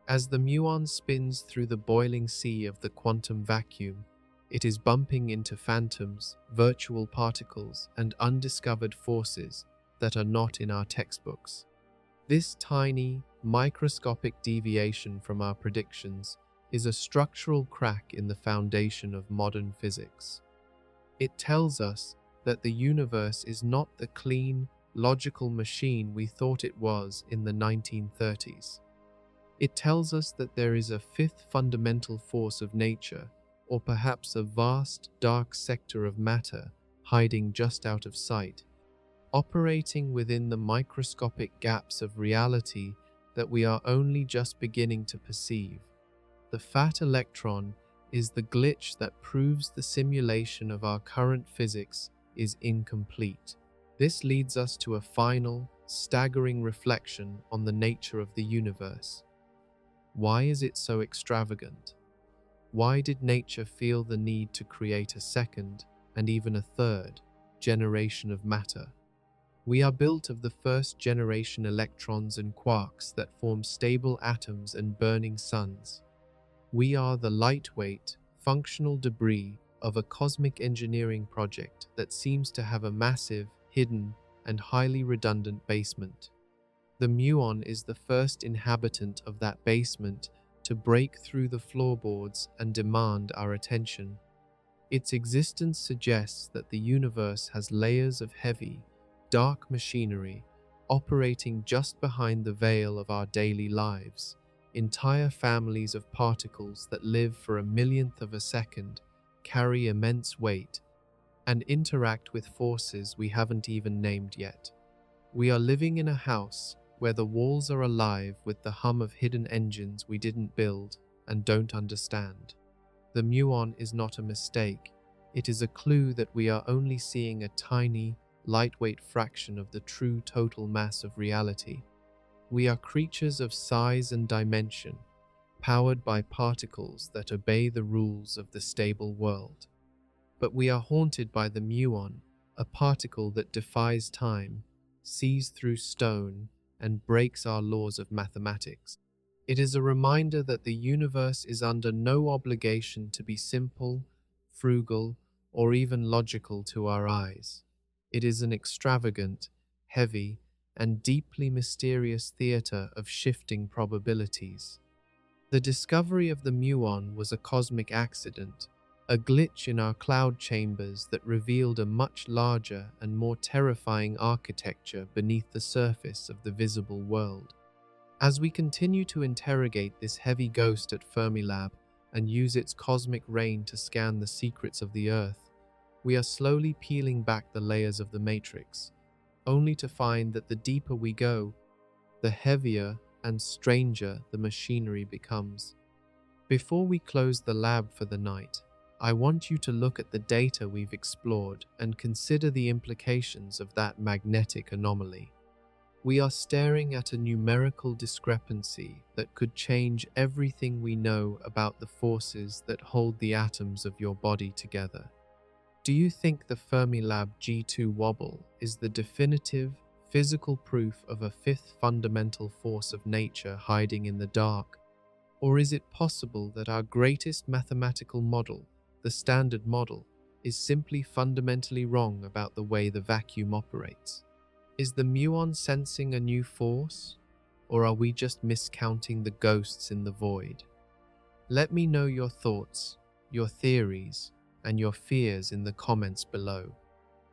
As the muon spins through the boiling sea of the quantum vacuum, it is bumping into phantoms, virtual particles, and undiscovered forces that are not in our textbooks. This tiny, microscopic deviation from our predictions is a structural crack in the foundation of modern physics. It tells us that the universe is not the clean, logical machine we thought it was in the 1930s. It tells us that there is a fifth fundamental force of nature, or perhaps a vast, dark sector of matter hiding just out of sight, operating within the microscopic gaps of reality that we are only just beginning to perceive. The fat electron is the glitch that proves the simulation of our current physics is incomplete. This leads us to a final, staggering reflection on the nature of the universe. Why is it so extravagant? Why did nature feel the need to create a second, and even a third, generation of matter? We are built of the first-generation electrons and quarks that form stable atoms and burning suns. We are the lightweight, functional debris of a cosmic engineering project that seems to have a massive, hidden, and highly redundant basement. The Muon is the first inhabitant of that basement to break through the floorboards and demand our attention. Its existence suggests that the universe has layers of heavy, dark machinery operating just behind the veil of our daily lives, entire families of particles that live for a millionth of a second, carry immense weight, and interact with forces we haven't even named yet. We are living in a house where the walls are alive with the hum of hidden engines we didn't build and don't understand. The Muon is not a mistake. It is a clue that we are only seeing a tiny, lightweight fraction of the true total mass of reality. We are creatures of size and dimension, powered by particles that obey the rules of the stable world. But we are haunted by the Muon, a particle that defies time, sees through stone, and breaks our laws of mathematics. It is a reminder that the universe is under no obligation to be simple, frugal, or even logical to our eyes. It is an extravagant, heavy, and deeply mysterious theater of shifting probabilities. The discovery of the Muon was a cosmic accident, a glitch in our cloud chambers that revealed a much larger and more terrifying architecture beneath the surface of the visible world. As we continue to interrogate this heavy ghost at Fermilab and use its cosmic rain to scan the secrets of the Earth, we are slowly peeling back the layers of the matrix, only to find that the deeper we go, the heavier and stranger the machinery becomes. Before we close the lab for the night, I want you to look at the data we've explored and consider the implications of that magnetic anomaly. We are staring at a numerical discrepancy that could change everything we know about the forces that hold the atoms of your body together. Do you think the Fermilab G2 Wobble is the definitive, physical proof of a fifth fundamental force of nature hiding in the dark? Or is it possible that our greatest mathematical model, the Standard Model, is simply fundamentally wrong about the way the vacuum operates? Is the Muon sensing a new force? Or are we just miscounting the ghosts in the void? Let me know your thoughts, your theories, and your fears in the comments below.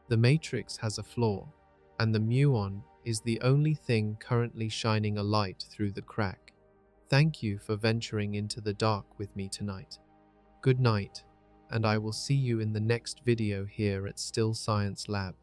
The Matrix has a flaw, and the Muon is the only thing currently shining a light through the crack. Thank you for venturing into the dark with me tonight. Good night, and I will see you in the next video here at Still Science Lab.